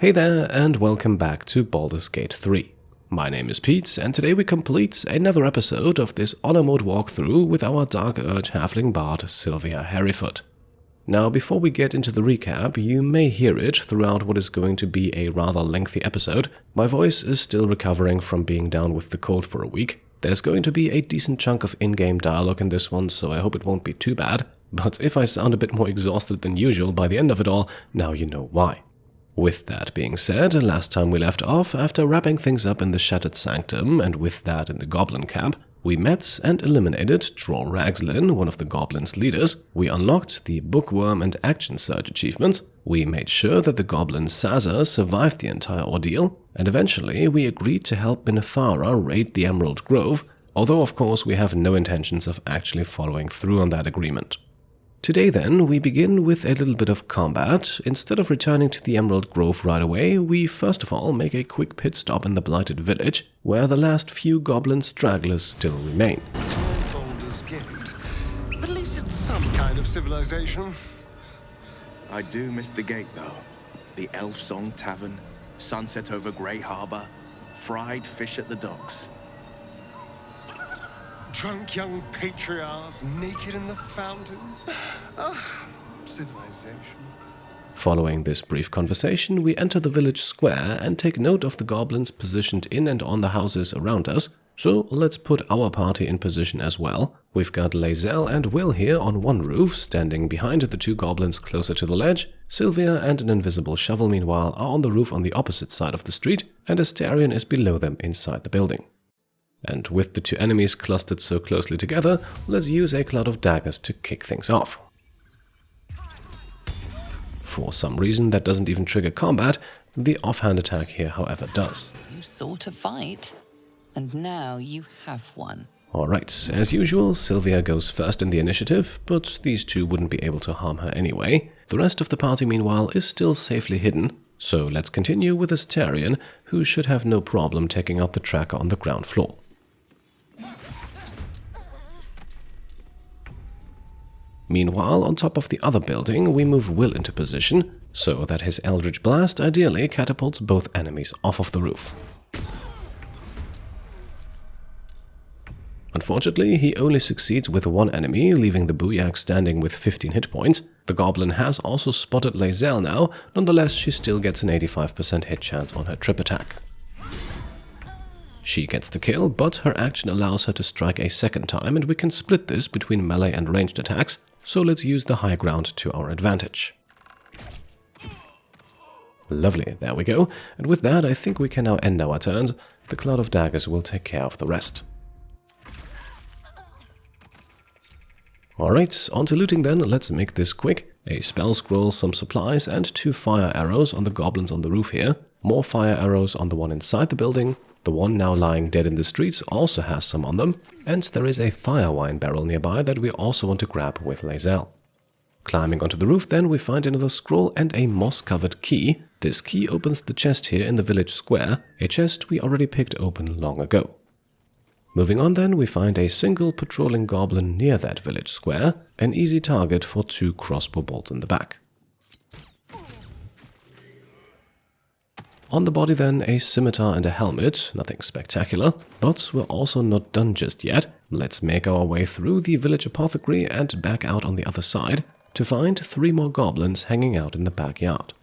Hey there, and welcome back to Baldur's Gate 3. My name is Pete, and today we complete another episode of this honor mode walkthrough with our Dark Urge Halfling Bard, Sylvia Hairyfoot. Now, before we get into the recap, you may hear it throughout what is going to be a rather lengthy episode. My voice is still recovering from being down with the cold for a week. There's going to be a decent chunk of in-game dialogue in this one, so I hope it won't be too bad. But if I sound a bit more exhausted than usual by the end of it all, now you know why. With that being said, last time we left off, after wrapping things up in the Shattered Sanctum, and with that in the Goblin Camp, we met and eliminated Troll Ragslin, one of the Goblins' leaders, we unlocked the Bookworm and Action Surge achievements, we made sure that the Goblin Sazza survived the entire ordeal, and eventually we agreed to help Minthara raid the Emerald Grove, although of course we have no intentions of actually following through on that agreement. Today then, we begin with a little bit of combat. Instead of returning to the Emerald Grove right away, we first of all make a quick pit stop in the Blighted village, where the last few goblin stragglers still remain. Baldur's Gate. At least it's some kind of civilization. I do miss the gate though. The Elf Song Tavern, sunset over Grey Harbour, fried fish at the docks. Drunk young patriarchs naked in the fountains. Civilization. Following this brief conversation, we enter the village square and take note of the goblins positioned in and on the houses around us, so let's put our party in position as well. We've got Lae'zel and Will here on one roof, standing behind the two goblins closer to the ledge. Sylvia and an invisible shovel, meanwhile, are on the roof on the opposite side of the street, and Astarion is below them inside the building. And with the two enemies clustered so closely together, let's use a cloud of daggers to kick things off. For some reason that doesn't even trigger combat, the offhand attack here however does. You sought a fight, and now you have one. Alright, as usual, Sylvia goes first in the initiative, but these two wouldn't be able to harm her anyway. The rest of the party meanwhile is still safely hidden, so let's continue with Astarion, who should have no problem taking out the tracker on the ground floor. Meanwhile, on top of the other building, we move Will into position, so that his Eldritch Blast ideally catapults both enemies off of the roof. Unfortunately, he only succeeds with one enemy, leaving the Booyak standing with 15 hit points. The Goblin has also spotted Lae'zel now, nonetheless she still gets an 85% hit chance on her trip attack. She gets the kill, but her action allows her to strike a second time, and we can split this between melee and ranged attacks, so let's use the high ground to our advantage. Lovely, there we go, and with that I think we can now end our turns. The cloud of daggers will take care of the rest. Alright, on to looting then, let's make this quick. A spell scroll, some supplies, and 2 fire arrows on the goblins on the roof here. More fire arrows on the one inside the building. The one now lying dead in the streets also has some on them, and there is a fire wine barrel nearby that we also want to grab with Lae'zel. Climbing onto the roof then, we find another scroll and a moss-covered key. This key opens the chest here in the village square, a chest we already picked open long ago. Moving on then, we find a single patrolling goblin near that village square, an easy target for 2 crossbow bolts in the back. On the body then, a scimitar and a helmet, nothing spectacular, but we're also not done just yet. Let's make our way through the village apothecary and back out on the other side to find 3 more goblins hanging out in the backyard.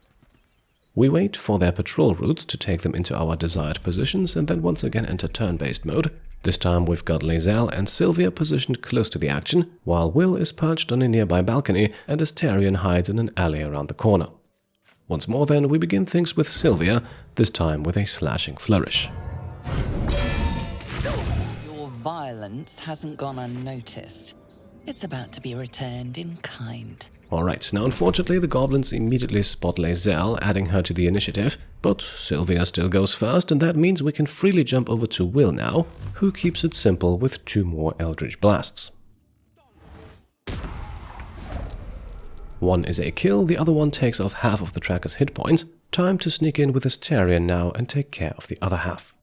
We wait for their patrol routes to take them into our desired positions and then once again enter turn-based mode. This time we've got Lae'zel and Sylvia positioned close to the action, while Will is perched on a nearby balcony and Astarion hides in an alley around the corner. Once more then, we begin things with Sylvia, this time with a slashing flourish. Your violence hasn't gone unnoticed. It's about to be returned in kind. Alright, now unfortunately the goblins immediately spot Lae'zel, adding her to the initiative, but Sylvia still goes first, and that means we can freely jump over to Will now, who keeps it simple with 2 more Eldritch Blasts. One is a kill, the other one takes off half of the tracker's hit points. Time to sneak in with Astarion now and take care of the other half.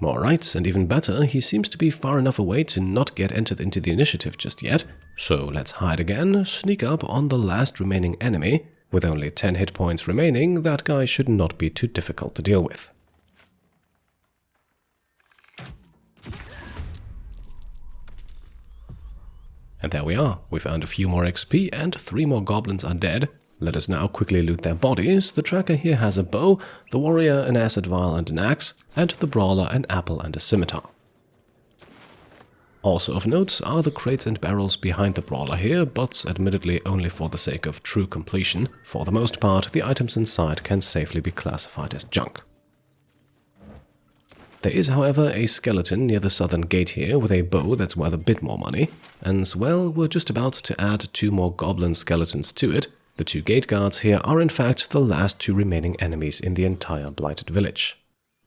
Alright, and even better, he seems to be far enough away to not get entered into the initiative just yet. So let's hide again, sneak up on the last remaining enemy. With only 10 hit points remaining, that guy should not be too difficult to deal with. And there we are. We've earned a few more XP and 3 more goblins are dead. Let us now quickly loot their bodies. The tracker here has a bow, the warrior an acid vial and an axe, and the brawler an apple and a scimitar. Also of note are the crates and barrels behind the brawler here, but admittedly only for the sake of true completion. For the most part, the items inside can safely be classified as junk. There is, however, a skeleton near the southern gate here with a bow that's worth a bit more money. And, well, we're just about to add 2 more goblin skeletons to it. The 2 gate guards here are in fact the last 2 remaining enemies in the entire Blighted village.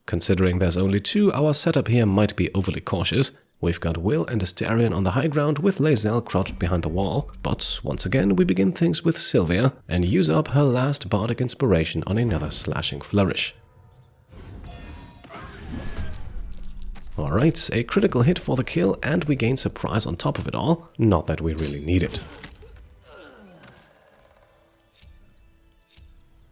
Considering there's only 2, our setup here might be overly cautious. We've got Will and Astarion on the high ground with Lae'zel crouched behind the wall, but once again we begin things with Sylvia and use up her last bardic inspiration on another slashing flourish. Alright, a critical hit for the kill and we gain surprise on top of it all, not that we really need it.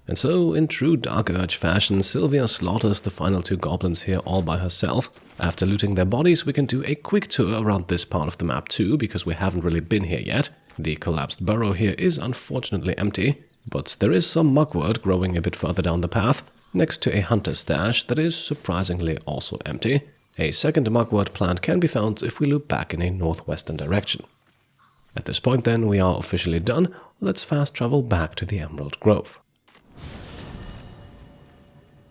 And so, in true Dark Urge fashion, Sylvia slaughters the final 2 goblins here all by herself. After looting their bodies, we can do a quick tour around this part of the map too, because we haven't really been here yet. The collapsed burrow here is unfortunately empty, but there is some mugwort growing a bit further down the path, next to a hunter's stash that is surprisingly also empty. A second mugwort plant can be found if we loop back in a northwestern direction. At this point then, we are officially done. Let's fast travel back to the Emerald Grove.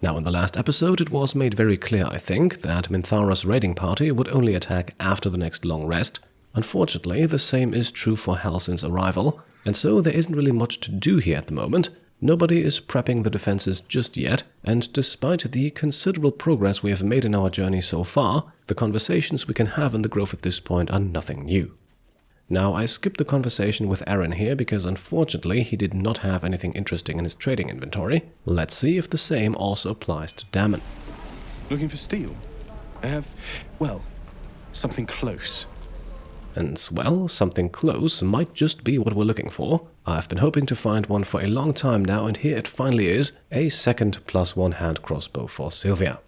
Now, in the last episode, it was made very clear, I think, that Minthara's raiding party would only attack after the next long rest. Unfortunately, the same is true for Halsin's arrival, and so there isn't really much to do here at the moment. Nobody is prepping the defenses just yet, and despite the considerable progress we have made in our journey so far, the conversations we can have in the grove at this point are nothing new. Now, I skipped the conversation with Aaron here because unfortunately he did not have anything interesting in his trading inventory. Let's see if the same also applies to Damon. Looking for steel? I have, well, something close. And, well, something close might just be what we're looking for. I've been hoping to find one for a long time now, and here it finally is, a second +1 hand crossbow for Sylvia.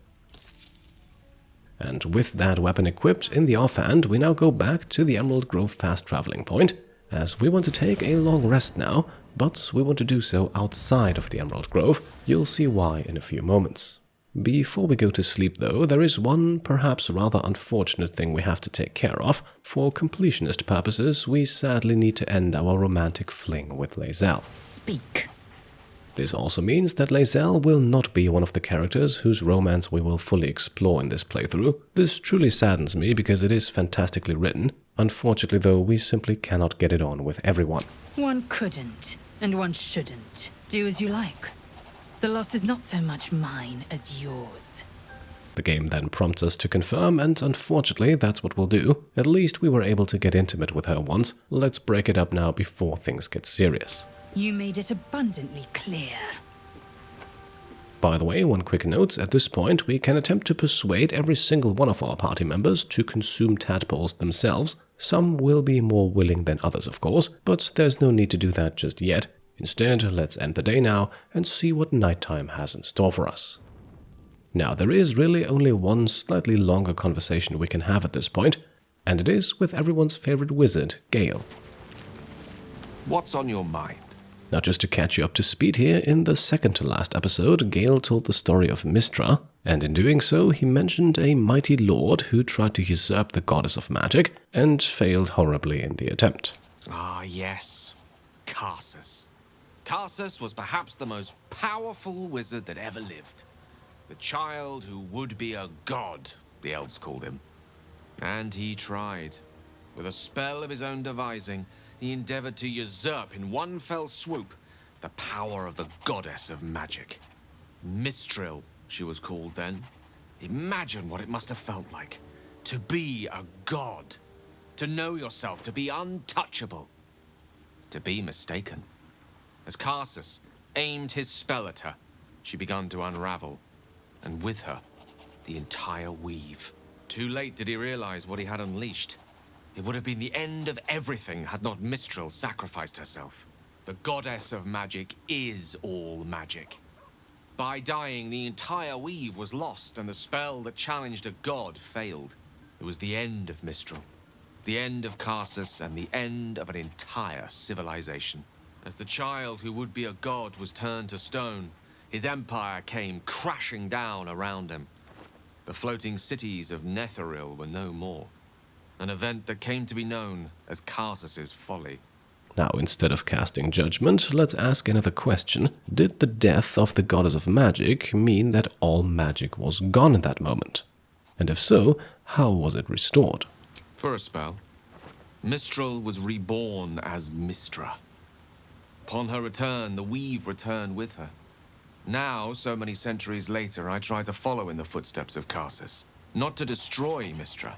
And with that weapon equipped in the offhand, we now go back to the Emerald Grove fast traveling point, as we want to take a long rest now, but we want to do so outside of the Emerald Grove. You'll see why in a few moments. Before we go to sleep though, there is one perhaps rather unfortunate thing we have to take care of. For completionist purposes, we sadly need to end our romantic fling with Lae'zel. Speak. This also means that Lae'zel will not be one of the characters whose romance we will fully explore in this playthrough. This truly saddens me because it is fantastically written. Unfortunately though, we simply cannot get it on with everyone. One couldn't, and one shouldn't. Do as you like. The loss is not so much mine as yours. The game then prompts us to confirm, and unfortunately that's what we'll do. At least we were able to get intimate with her once. Let's break it up now before things get serious. You made it abundantly clear. By the way, one quick note, at this point we can attempt to persuade every single one of our party members to consume tadpoles themselves. Some will be more willing than others, of course, but there's no need to do that just yet. Instead, let's end the day now and see what nighttime has in store for us. Now, there is really only one slightly longer conversation we can have at this point, and it is with everyone's favorite wizard, Gale. What's on your mind? Now, just to catch you up to speed here, in the second to last episode, Gale told the story of Mystra, and in doing so, he mentioned a mighty lord who tried to usurp the goddess of magic and failed horribly in the attempt. Ah, yes. Karsus. Karsus was perhaps the most powerful wizard that ever lived. The child who would be a god, the elves called him. And he tried. With a spell of his own devising, he endeavored to usurp in one fell swoop the power of the goddess of magic. Mistril, she was called then. Imagine what it must have felt like to be a god, to know yourself, to be untouchable, to be mistaken. As Karsus aimed his spell at her, she began to unravel, and with her, the entire weave. Too late did he realize what he had unleashed. It would have been the end of everything had not Mistral sacrificed herself. The goddess of magic is all magic. By dying, the entire weave was lost, and the spell that challenged a god failed. It was the end of Mistral, the end of Karsus, and the end of an entire civilization. As the child who would be a god was turned to stone, his empire came crashing down around him. The floating cities of Netheril were no more. An event that came to be known as Karsus's folly. Now, instead of casting judgment, let's ask another question. Did the death of the goddess of magic mean that all magic was gone at that moment? And if so, how was it restored? For a spell, Mistral was reborn as Mistra. Upon her return, the weave returned with her. Now, so many centuries later, I try to follow in the footsteps of Karsus. Not to destroy Mistra,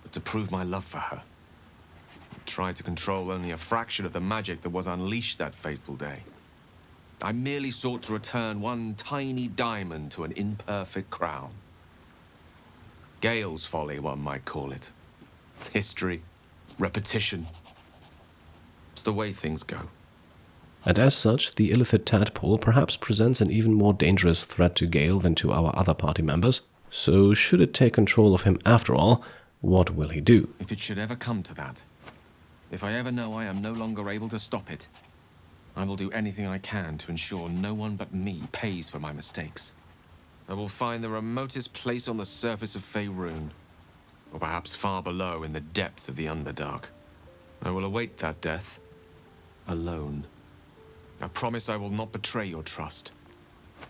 but to prove my love for her. I tried to control only a fraction of the magic that was unleashed that fateful day. I merely sought to return one tiny diamond to an imperfect crown. Gale's folly, one might call it. History, repetition. It's the way things go. And as such, the illithid tadpole perhaps presents an even more dangerous threat to Gale than to our other party members. So should it take control of him after all, what will he do? If it should ever come to that, if I ever know I am no longer able to stop it, I will do anything I can to ensure no one but me pays for my mistakes. I will find the remotest place on the surface of Faerun, or perhaps far below in the depths of the Underdark. I will await that death, alone. I promise I will not betray your trust.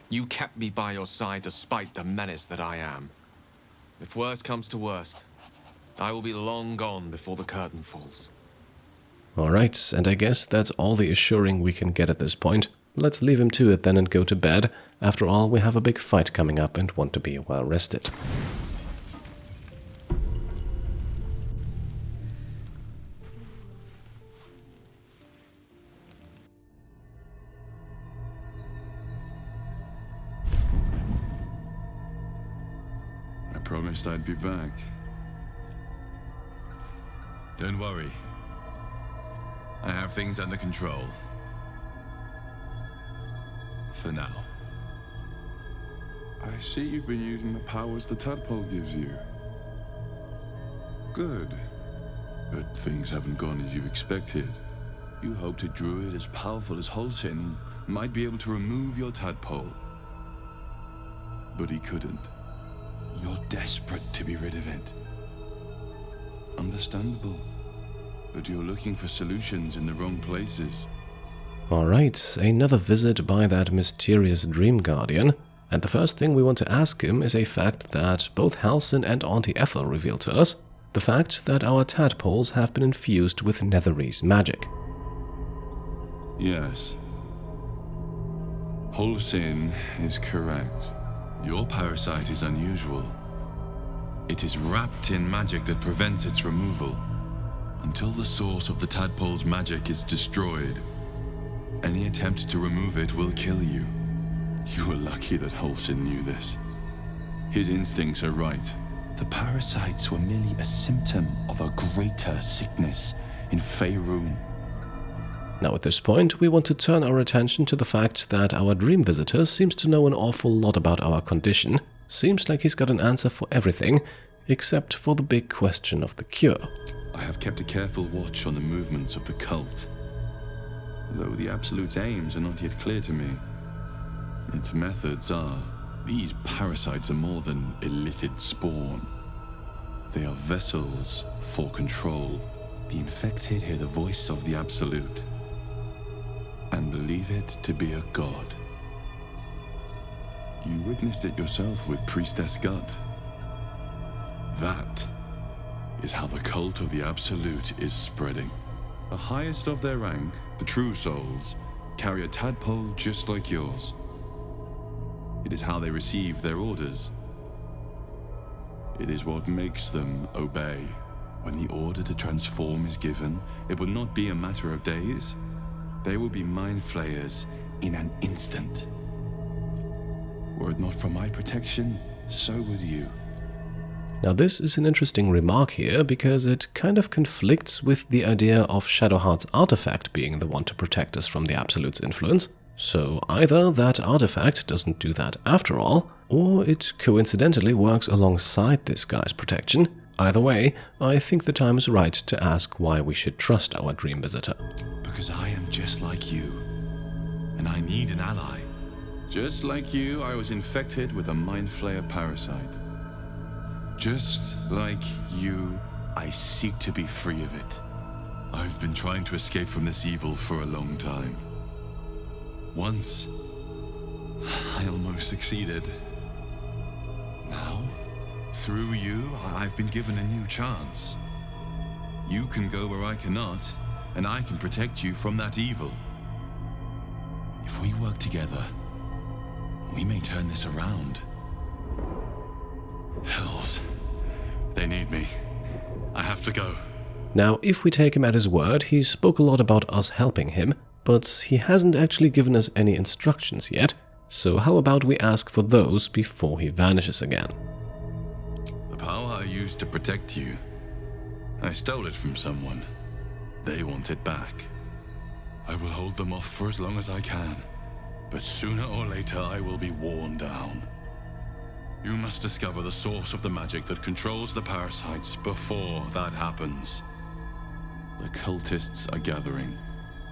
You kept me by your side despite the menace that I am. If worst comes to worst, I will be long gone before the curtain falls. Alright, and I guess that's all the assuring we can get at this point. Let's leave him to it then and go to bed. After all, we have a big fight coming up and want to be well rested. I promised I'd be back. Don't worry. I have things under control. For now. I see you've been using the powers the tadpole gives you. Good. But things haven't gone as you expected. You hoped a druid as powerful as Holsin might be able to remove your tadpole. But he couldn't. You're desperate to be rid of it. Understandable. But you're looking for solutions in the wrong places. Alright, another visit by that mysterious Dream Guardian. And the first thing we want to ask him is a fact that both Halsin and Auntie Ethel revealed to us. The fact that our tadpoles have been infused with Netherese magic. Yes. Holsin is correct. Your parasite is unusual. It is wrapped in magic that prevents its removal. Until the source of the tadpole's magic is destroyed, any attempt to remove it will kill you. You were lucky that Holsin knew this. His instincts are right. The parasites were merely a symptom of a greater sickness in Faerun. Now at this point, we want to turn our attention to the fact that our dream visitor seems to know an awful lot about our condition. Seems like he's got an answer for everything, except for the big question of the cure. I have kept a careful watch on the movements of the cult, though the absolute aims are not yet clear to me. Its methods are. These parasites are more than illithid spawn. They are vessels for control. The infected hear the voice of the absolute and believe it to be a god. You witnessed it yourself with Priestess Gut. That is how the cult of the Absolute is spreading. The highest of their rank, the true souls, carry a tadpole just like yours. It is how they receive their orders. It is what makes them obey. When the order to transform is given, it will not be a matter of days. They will be mind flayers in an instant. Were it not for my protection, so would you. Now this is an interesting remark here, because it kind of conflicts with the idea of Shadowheart's artifact being the one to protect us from the Absolute's influence. So either that artifact doesn't do that after all, or it coincidentally works alongside this guy's protection. Either way, I think the time is right to ask why we should trust our dream visitor. Because I am just like you, and I need an ally. Just like you, I was infected with a Mind Flayer parasite. Just like you, I seek to be free of it. I've been trying to escape from this evil for a long time. Once, I almost succeeded. Now, through you, I've been given a new chance. You can go where I cannot, and I can protect you from that evil. If we work together, we may turn this around. Hells. They need me. I have to go. Now, if we take him at his word, he spoke a lot about us helping him, but he hasn't actually given us any instructions yet, so how about we ask for those before he vanishes again? The power I used to protect you, I stole it from someone. They want it back. I will hold them off for as long as I can, but sooner or later I will be worn down. You must discover the source of the magic that controls the parasites before that happens. The cultists are gathering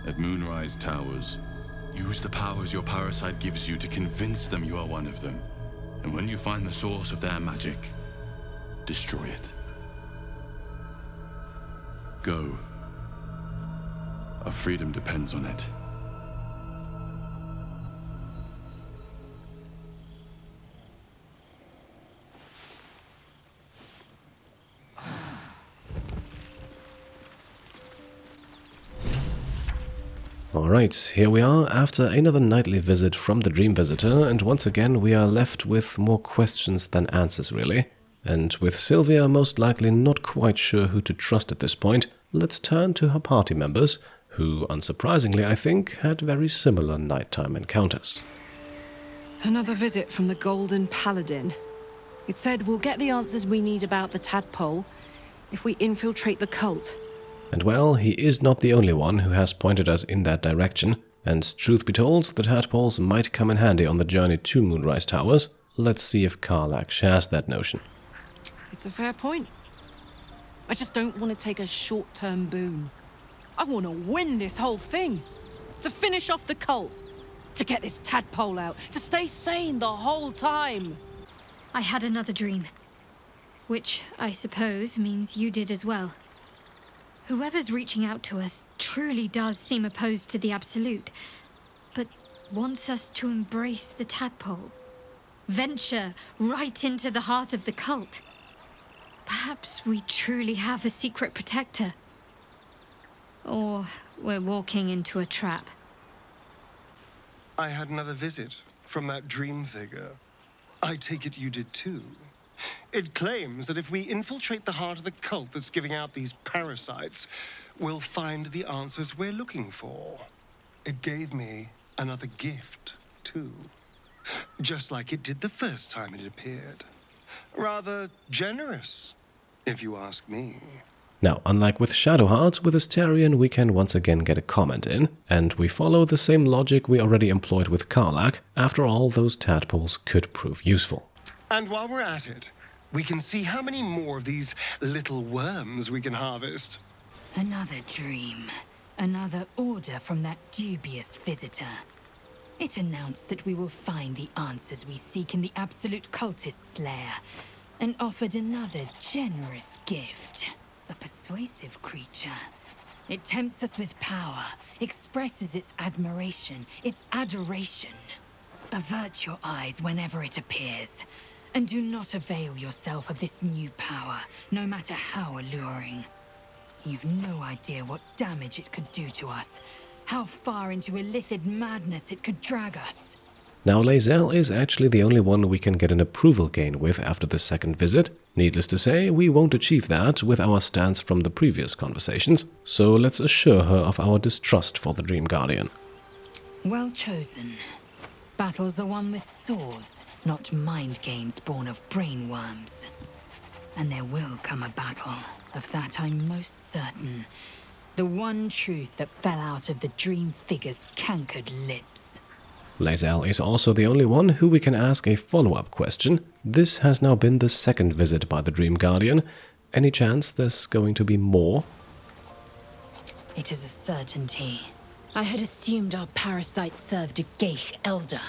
at Moonrise Towers. Use the powers your parasite gives you to convince them you are one of them. And when you find the source of their magic, destroy it. Go. Our freedom depends on it. Alright, here we are after another nightly visit from the Dream Visitor, and once again we are left with more questions than answers really. And with Sylvia most likely not quite sure who to trust at this point, let's turn to her party members, who, unsurprisingly I think, had very similar nighttime encounters. Another visit from the Golden Paladin. It said we'll get the answers we need about the tadpole if we infiltrate the cult. And well, he is not the only one who has pointed us in that direction, and truth be told, the tadpoles might come in handy on the journey to Moonrise Towers. Let's see if Karlach shares that notion. It's a fair point. I just don't want to take a short-term boon. I want to win this whole thing. To finish off the cult. To get this tadpole out. To stay sane the whole time. I had another dream. Which, I suppose, means you did as well. Whoever's reaching out to us truly does seem opposed to the Absolute, but wants us to embrace the tadpole. Venture right into the heart of the cult. Perhaps we truly have a secret protector. Or we're walking into a trap. I had another visit from that dream figure. I take it you did too. It claims that if we infiltrate the heart of the cult that's giving out these parasites, we'll find the answers we're looking for. It gave me another gift, too. Just like it did the first time it appeared. Rather generous, if you ask me. Now, unlike with Shadowheart, with Astarion we can once again get a comment in, and we follow the same logic we already employed with Karlach. After all, those tadpoles could prove useful. And while we're at it, we can see how many more of these little worms we can harvest. Another dream. Another order from that dubious visitor. It announced that we will find the answers we seek in the Absolute Cultist's lair, and offered another generous gift. A persuasive creature. It tempts us with power, expresses its admiration, its adoration. Avert your eyes whenever it appears, and do not avail yourself of this new power, no matter how alluring. You've no idea what damage it could do to us, how far into illithid madness it could drag us. Now, Lae'zel is actually the only one we can get an approval gain with after the second visit. Needless to say, we won't achieve that with our stance from the previous conversations, so let's assure her of our distrust for the Dream Guardian. Well chosen. Battles are won with swords, not mind games born of brainworms. And there will come a battle. Of that I'm most certain. The one truth that fell out of the dream figure's cankered lips. Lae'zel is also the only one who we can ask a follow-up question. This has now been the second visit by the Dream Guardian. Any chance there's going to be more? It is a certainty. I had assumed our parasites served a Geich elder,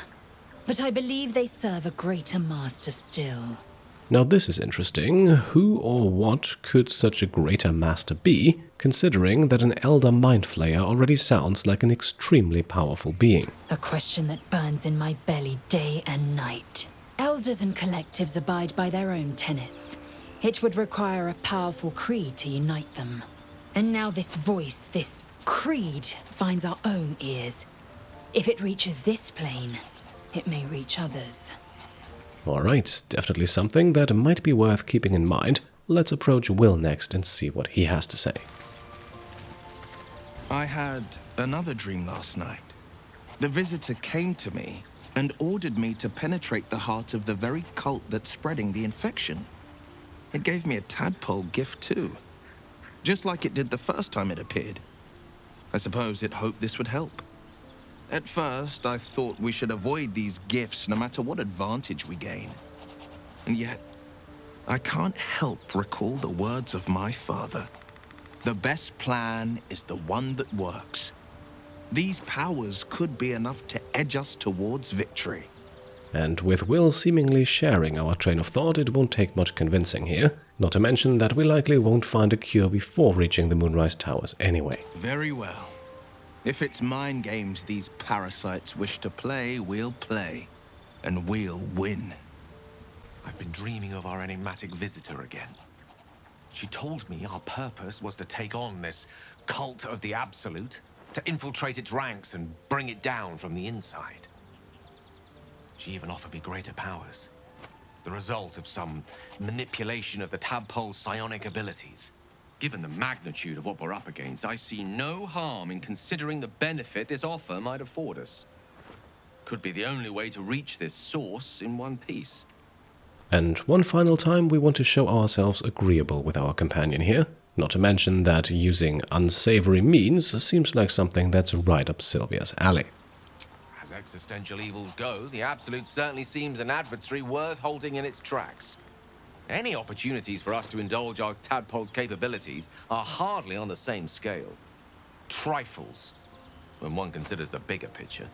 but I believe they serve a greater master still. Now this is interesting. Who or what could such a greater master be, considering that an elder mind flayer already sounds like an extremely powerful being? A question that burns in my belly day and night. Elders and collectives abide by their own tenets. It would require a powerful creed to unite them. And now this voice, this creed, finds our own ears. If it reaches this plane, it may reach others. Alright, definitely something that might be worth keeping in mind. Let's approach Will next and see what he has to say. I had another dream last night. The visitor came to me and ordered me to penetrate the heart of the very cult that's spreading the infection. It gave me a tadpole gift too, just like it did the first time it appeared. I suppose it hoped this would help. At first, I thought we should avoid these gifts no matter what advantage we gain. And yet, I can't help recall the words of my father. The best plan is the one that works. These powers could be enough to edge us towards victory. And with Will seemingly sharing our train of thought, it won't take much convincing here. Not to mention that we likely won't find a cure before reaching the Moonrise Towers anyway. Very well. If it's mind games these parasites wish to play, we'll play. And we'll win. I've been dreaming of our enigmatic visitor again. She told me our purpose was to take on this cult of the Absolute, to infiltrate its ranks and bring it down from the inside. She even offered me greater powers. The result of some manipulation of the tadpole's psionic abilities. Given the magnitude of what we're up against, I see no harm in considering the benefit this offer might afford us. Could be the only way to reach this source in one piece. And one final time, we want to show ourselves agreeable with our companion here. Not to mention that using unsavory means seems like something that's right up Sylvia's alley. As existential evils go, the Absolute certainly seems an adversary worth halting in its tracks. Any opportunities for us to indulge our tadpole's capabilities are hardly on the same scale. Trifles, when one considers the bigger picture.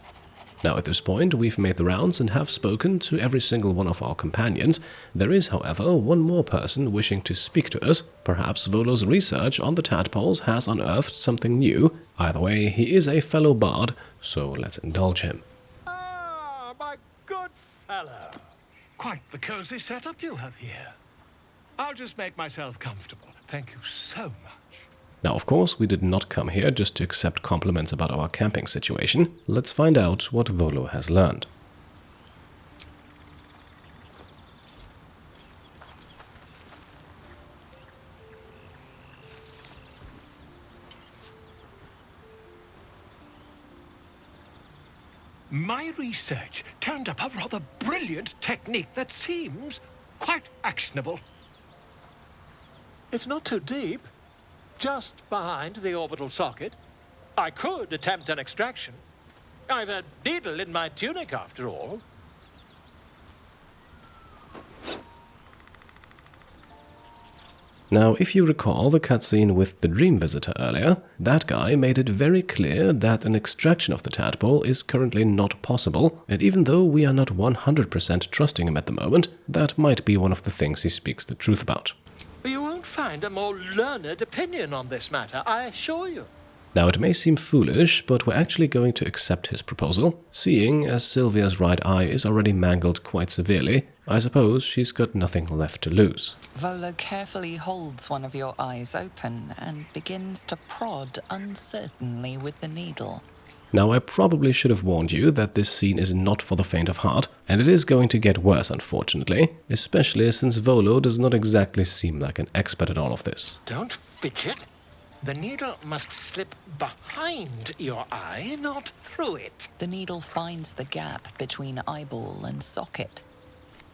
Now at this point, we've made the rounds and have spoken to every single one of our companions. There is, however, one more person wishing to speak to us. Perhaps Volo's research on the tadpoles has unearthed something new. Either way, he is a fellow bard, so let's indulge him. Ah, my good fellow. Quite the cozy setup you have here. I'll just make myself comfortable. Thank you so much. Now, of course, we did not come here just to accept compliments about our camping situation. Let's find out what Volo has learned. My research turned up a rather brilliant technique that seems quite actionable. It's not too deep. Just behind the orbital socket. I could attempt an extraction. I've a needle in my tunic, after all. Now, if you recall the cutscene with the Dream Visitor earlier, that guy made it very clear that an extraction of the tadpole is currently not possible, and even though we are not 100% trusting him at the moment, that might be one of the things he speaks the truth about. You won't find a more learned opinion on this matter, I assure you. Now, it may seem foolish, but we're actually going to accept his proposal. Seeing as Sylvia's right eye is already mangled quite severely, I suppose she's got nothing left to lose. Volo carefully holds one of your eyes open and begins to prod uncertainly with the needle. Now, I probably should have warned you that this scene is not for the faint of heart, and it is going to get worse, unfortunately, especially since Volo does not exactly seem like an expert at all of this. Don't fidget. The needle must slip behind your eye, not through it. The needle finds the gap between eyeball and socket.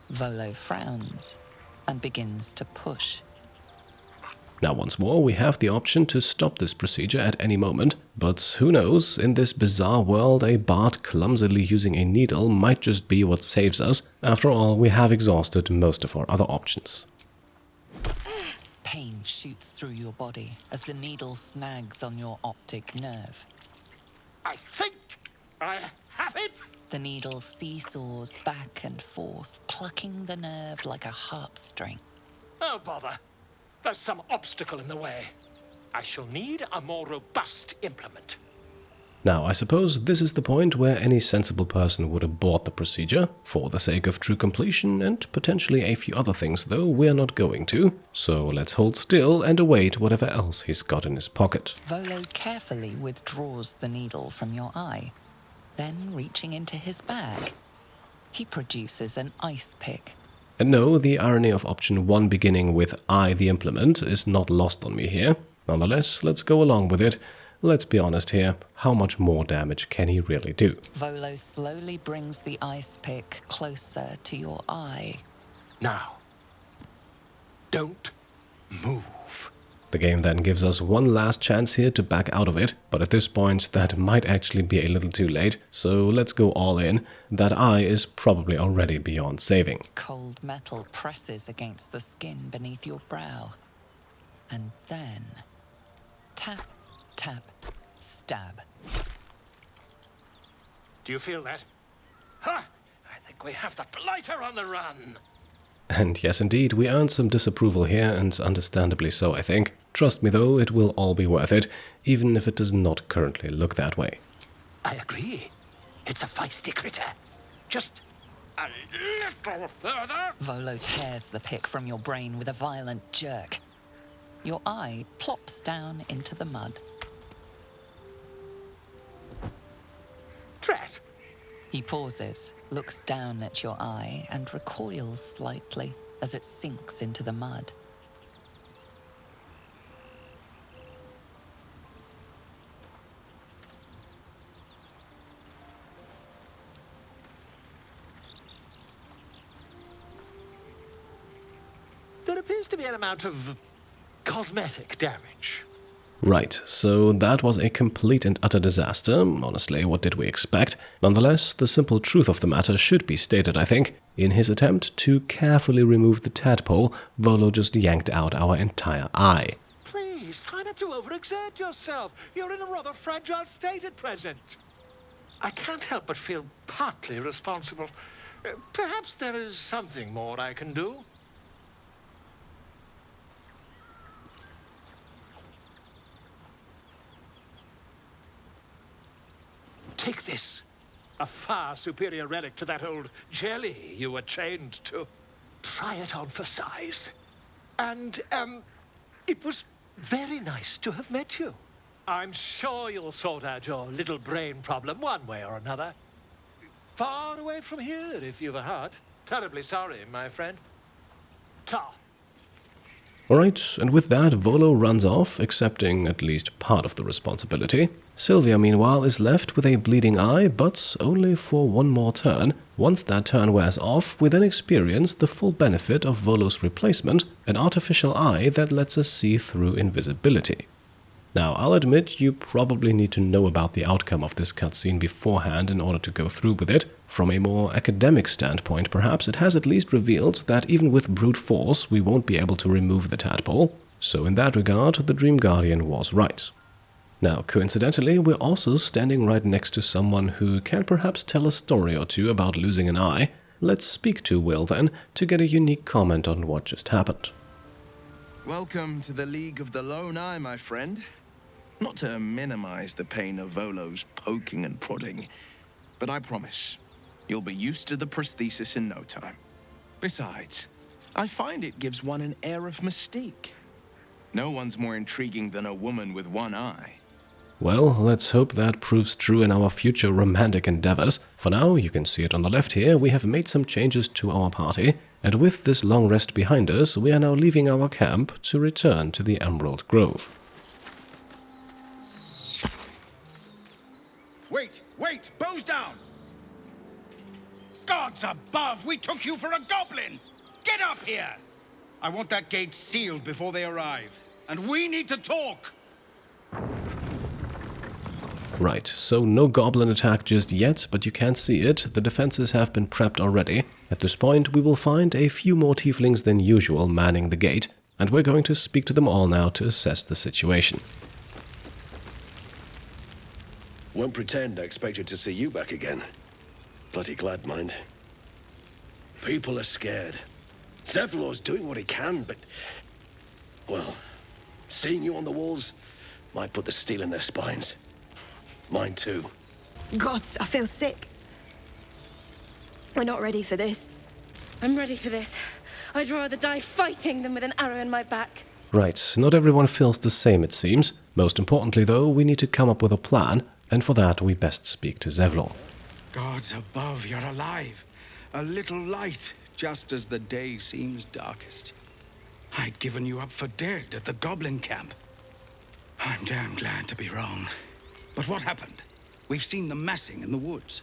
Volo frowns. and begins to push. Now once more, we have the option to stop this procedure at any moment, but who knows, in this bizarre world a bard clumsily using a needle might just be what saves us. After all, we have exhausted most of our other options. Pain shoots through your body as the needle snags on your optic nerve. I think I have it! The needle seesaws back and forth, plucking the nerve like a harp string. Oh, bother. There's some obstacle in the way. I shall need a more robust implement. Now, I suppose this is the point where any sensible person would abort the procedure, for the sake of true completion and potentially a few other things, though we're not going to. So let's hold still and await whatever else he's got in his pocket. Volo carefully withdraws the needle from your eye. Then, reaching into his bag, he produces an ice pick. And no, the irony of option 1 beginning with I the implement is not lost on me here. Nonetheless, let's go along with it. Let's be honest here, how much more damage can he really do? Volo slowly brings the ice pick closer to your eye. Now, don't move. The game then gives us one last chance here to back out of it, but at this point that might actually be a little too late, so let's go all in. That eye is probably already beyond saving. Cold metal presses against the skin beneath your brow. And then, tap, tap, stab. Do you feel that? Ha! I think we have the blighter on the run. And yes, indeed, we earned some disapproval here, and understandably so, I think. Trust me, though, it will all be worth it, even if it does not currently look that way. I agree. It's a feisty critter. Just a little further. Volo tears the pick from your brain with a violent jerk. Your eye plops down into the mud. Drat! He pauses, looks down at your eye, and recoils slightly as it sinks into the mud. There appears to be an amount of cosmetic damage. Right, so that was a complete and utter disaster. Honestly, what did we expect? Nonetheless, the simple truth of the matter should be stated, I think. In his attempt to carefully remove the tadpole, Volo just yanked out our entire eye. Please, try not to overexert yourself. You're in a rather fragile state at present. I can't help but feel partly responsible. Perhaps there is something more I can do. Take this. A far superior relic to that old jelly you were chained to. Try it on for size. And, it was very nice to have met you. I'm sure you'll sort out your little brain problem one way or another. Far away from here, if you've a heart. Terribly sorry, my friend. Ta. Alright, and with that, Volo runs off, accepting at least part of the responsibility. Sylvia, meanwhile, is left with a bleeding eye, but only for one more turn. Once that turn wears off, we then experience the full benefit of Volo's replacement, an artificial eye that lets us see through invisibility. Now, I'll admit you probably need to know about the outcome of this cutscene beforehand in order to go through with it. From a more academic standpoint, perhaps, it has at least revealed that even with brute force, we won't be able to remove the tadpole. So in that regard, the Dream Guardian was right. Now, coincidentally, we're also standing right next to someone who can perhaps tell a story or two about losing an eye. Let's speak to Will, then, to get a unique comment on what just happened. Welcome to the League of the Lone Eye, my friend. Not to minimize the pain of Volo's poking and prodding, but I promise, you'll be used to the prosthesis in no time. Besides, I find it gives one an air of mystique. No one's more intriguing than a woman with one eye. Well, let's hope that proves true in our future romantic endeavors. For now, you can see it on the left here, we have made some changes to our party, and with this long rest behind us, we are now leaving our camp to return to the Emerald Grove. Wait! Bows down! Gods above, we took you for a goblin! Get up here! I want that gate sealed before they arrive. And we need to talk! Right, so no goblin attack just yet, but you can't see it. The defenses have been prepped already. At this point, we will find a few more tieflings than usual manning the gate, and we're going to speak to them all now to assess the situation. Won't pretend I expected to see you back again. Bloody glad, mind. People are scared. Zevlor's doing what he can, but... well, seeing you on the walls might put the steel in their spines. Mine too. Gods, I feel sick. We're not ready for this. I'm ready for this. I'd rather die fighting than with an arrow in my back. Right, not everyone feels the same, it seems. Most importantly, though, we need to come up with a plan, and for that we best speak to Zevlor. Gods above, you're alive. A little light, just as the day seems darkest. I'd given you up for dead at the goblin camp. I'm damn glad to be wrong. But what happened? We've seen them massing in the woods.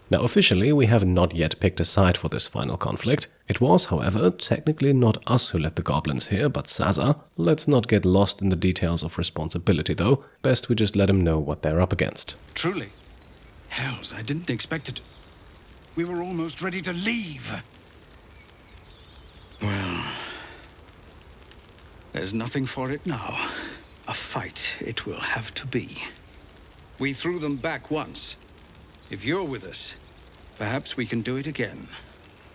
Now, officially, we have not yet picked a side for this final conflict. It was, however, technically not us who led the goblins here, but Sazza. Let's not get lost in the details of responsibility, though. Best we just let him know what they're up against. Truly? Hells, I didn't expect it. We were almost ready to leave. Well, there's nothing for it now. A fight it will have to be. We threw them back once. If you're with us, perhaps we can do it again.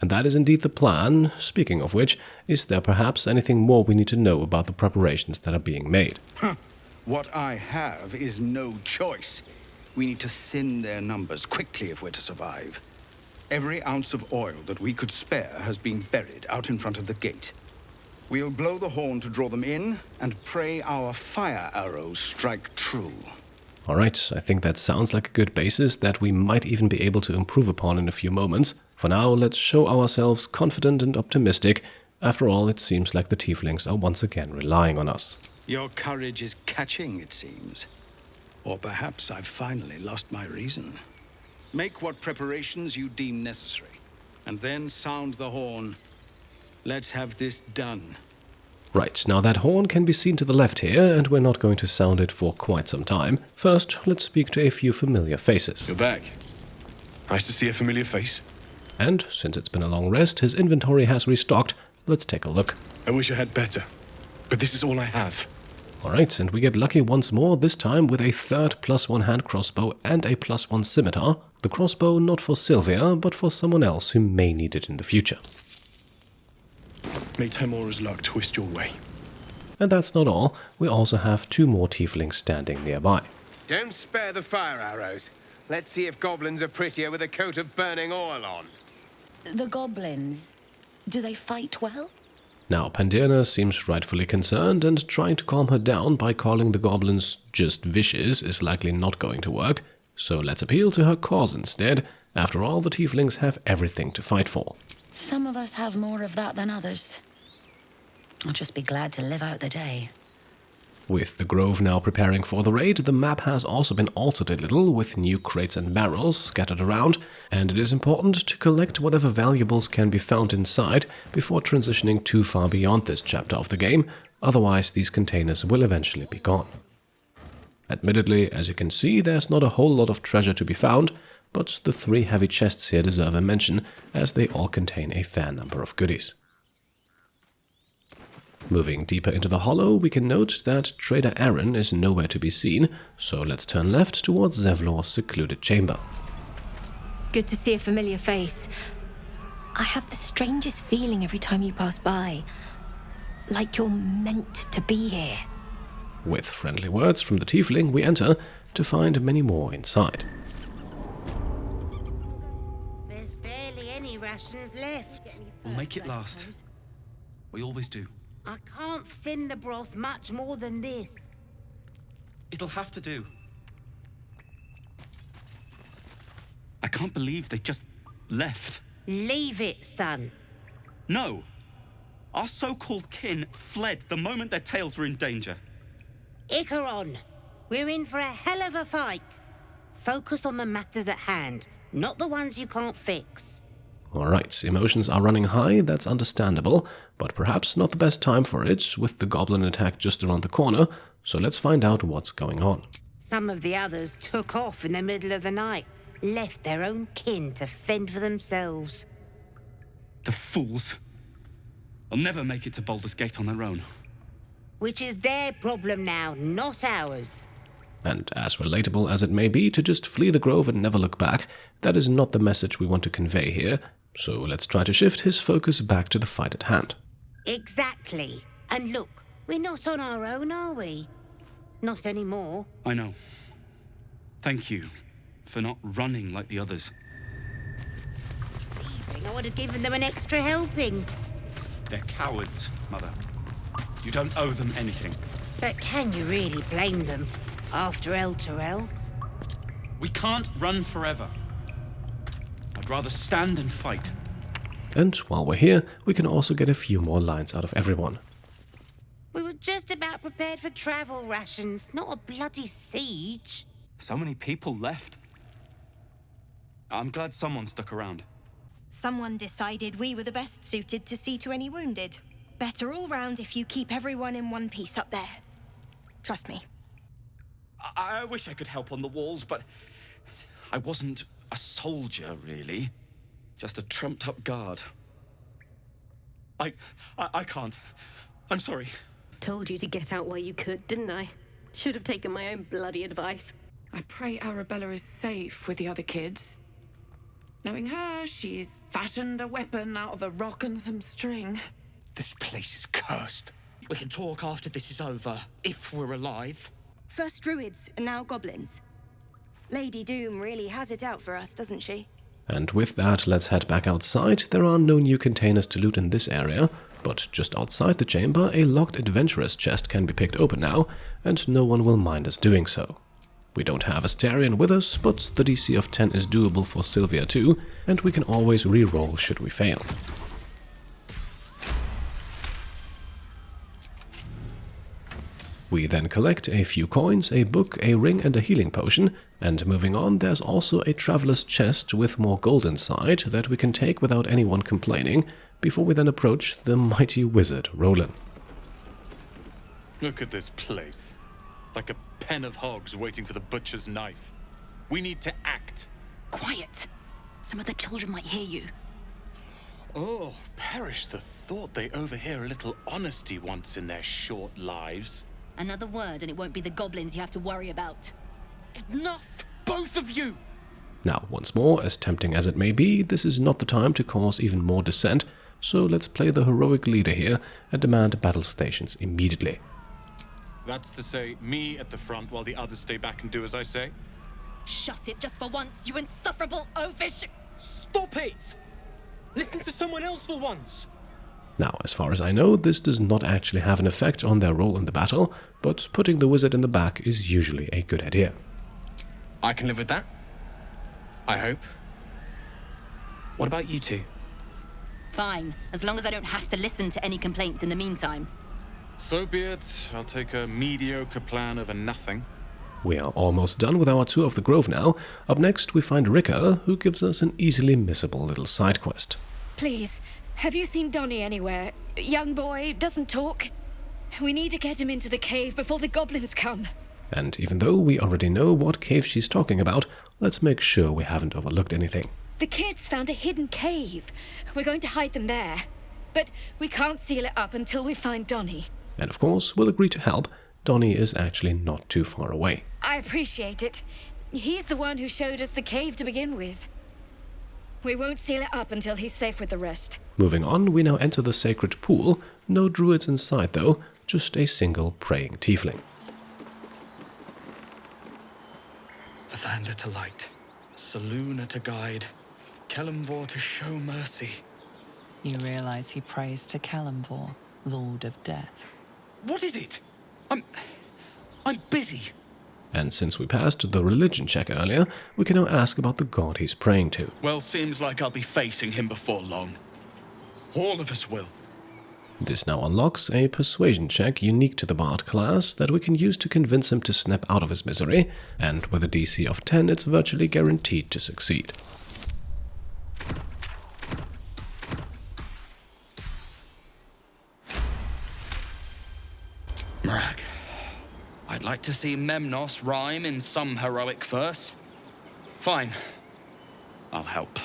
And that is indeed the plan. Speaking of which, is there perhaps anything more we need to know about the preparations that are being made? What I have is no choice. We need to thin their numbers quickly if we're to survive. Every ounce of oil that we could spare has been buried out in front of the gate. We'll blow the horn to draw them in, and pray our fire arrows strike true. Alright, I think that sounds like a good basis that we might even be able to improve upon in a few moments. For now, let's show ourselves confident and optimistic. After all, it seems like the tieflings are once again relying on us. Your courage is catching, it seems. Or perhaps I've finally lost my reason. Make what preparations you deem necessary, and then sound the horn. Let's have this done. Right, now that horn can be seen to the left here, and we're not going to sound it for quite some time. First, let's speak to a few familiar faces. You're back. Nice to see a familiar face. And, since it's been a long rest, his inventory has restocked. Let's take a look. I wish I had better, but this is all I have. Alright, and we get lucky once more, this time with a third +1 hand crossbow and a +1 scimitar. The crossbow not for Sylvia, but for someone else who may need it in the future. May Timora's luck twist your way. And that's not all. We also have 2 more tieflings standing nearby. Don't spare the fire arrows. Let's see if goblins are prettier with a coat of burning oil on. The goblins, do they fight well? Now, Pandirna seems rightfully concerned, and trying to calm her down by calling the goblins just vicious is likely not going to work. So let's appeal to her cause instead. After all, the tieflings have everything to fight for. Some of us have more of that than others. I'll just be glad to live out the day. With the grove now preparing for the raid, the map has also been altered a little, with new crates and barrels scattered around, and it is important to collect whatever valuables can be found inside before transitioning too far beyond this chapter of the game, otherwise these containers will eventually be gone. Admittedly, as you can see, there's not a whole lot of treasure to be found, but the 3 heavy chests here deserve a mention, as they all contain a fair number of goodies. Moving deeper into the hollow, we can note that Trader Aaron is nowhere to be seen, so let's turn left towards Zevlor's secluded chamber. Good to see a familiar face. I have the strangest feeling every time you pass by. Like you're meant to be here. With friendly words from the tiefling, we enter to find many more inside. There's barely any rations left. We'll make it last. We always do. I can't thin the broth much more than this. It'll have to do. I can't believe they just left. Leave it, son. No. Our so-called kin fled the moment their tails were in danger. Icaron, we're in for a hell of a fight. Focus on the matters at hand, not the ones you can't fix. Alright, emotions are running high, that's understandable, But perhaps not the best time for it, with the goblin attack just around the corner, so let's find out what's going on. Some of the others took off in the middle of the night, left their own kin to fend for themselves. The fools. They'll never make it to Baldur's Gate on their own. Which is their problem now, not ours. And as relatable as it may be to just flee the grove and never look back, that is not the message we want to convey here, so let's try to shift his focus back to the fight at hand. Exactly. And look, we're not on our own, are we? Not anymore. I know. Thank you for not running like the others. I would have given them an extra helping. They're cowards, Mother. You don't owe them anything. But can you really blame them after El Terrell? We can't run forever. I'd rather stand and fight. And while we're here, we can also get a few more lines out of everyone. We were just about prepared for travel rations, not a bloody siege. So many people left. I'm glad someone stuck around. Someone decided we were the best suited to see to any wounded. Better all round if you keep everyone in one piece up there. Trust me. I wish I could help on the walls, but I wasn't a soldier, really. Just a trumped-up guard. I can't. I'm sorry. Told you to get out while you could, didn't I? Should have taken my own bloody advice. I pray Arabella is safe with the other kids. Knowing her, she's fashioned a weapon out of a rock and some string. This place is cursed. We can talk after this is over, if we're alive. First druids, and now goblins. Lady Doom really has it out for us, doesn't she? And with that, let's head back outside. There are no new containers to loot in this area, but just outside the chamber, a locked adventurer's chest can be picked open now, and no one will mind us doing so. We don't have Astarion with us, but the DC of 10 is doable for Sylvia too, and we can always re-roll should we fail. We then collect a few coins, a book, a ring and a healing potion, and moving on there's also a traveler's chest with more gold inside that we can take without anyone complaining, before we then approach the mighty wizard Roland. Look at this place. Like a pen of hogs waiting for the butcher's knife. We need to act. Quiet. Some of the children might hear you. Oh, perish the thought they overhear a little honesty once in their short lives. Another word and it won't be the goblins you have to worry about. Enough! Both of you! Now, once more, as tempting as it may be, this is not the time to cause even more dissent, so let's play the heroic leader here and demand battle stations immediately. That's to say, me at the front while the others stay back and do as I say? Shut it just for once, you insufferable oafish... Stop it! Listen to someone else for once! Now, as far as I know, this does not actually have an effect on their role in the battle, but putting the wizard in the back is usually a good idea. I can live with that. I hope. What about you two? Fine, as long as I don't have to listen to any complaints in the meantime. So be it. I'll take a mediocre plan over nothing. We are almost done with our tour of the grove now. Up next, we find Rika, who gives us an easily missable little side quest. Please, have you seen Donnie anywhere? Young boy, doesn't talk. We need to get him into the cave before the goblins come. And even though we already know what cave she's talking about, let's make sure we haven't overlooked anything. The kids found a hidden cave. We're going to hide them there. But we can't seal it up until we find Donnie. And of course, we'll agree to help. Donnie is actually not too far away. I appreciate it. He's the one who showed us the cave to begin with. We won't seal it up until he's safe with the rest. Moving on, we now enter the sacred pool. No druids inside though, just a single praying tiefling. Lathander to light, Saluna to guide, Kelemvor to show mercy. You realize he prays to Kelemvor, Lord of Death. What is it? I'm busy. And since we passed the religion check earlier, we can now ask about the god he's praying to. Well, seems like I'll be facing him before long. All of us will. This now unlocks a persuasion check unique to the Bard class that we can use to convince him to snap out of his misery, and with a DC of 10 it's virtually guaranteed to succeed. Mrag. I'd like to see Memnos rhyme in some heroic verse. Fine. I'll help.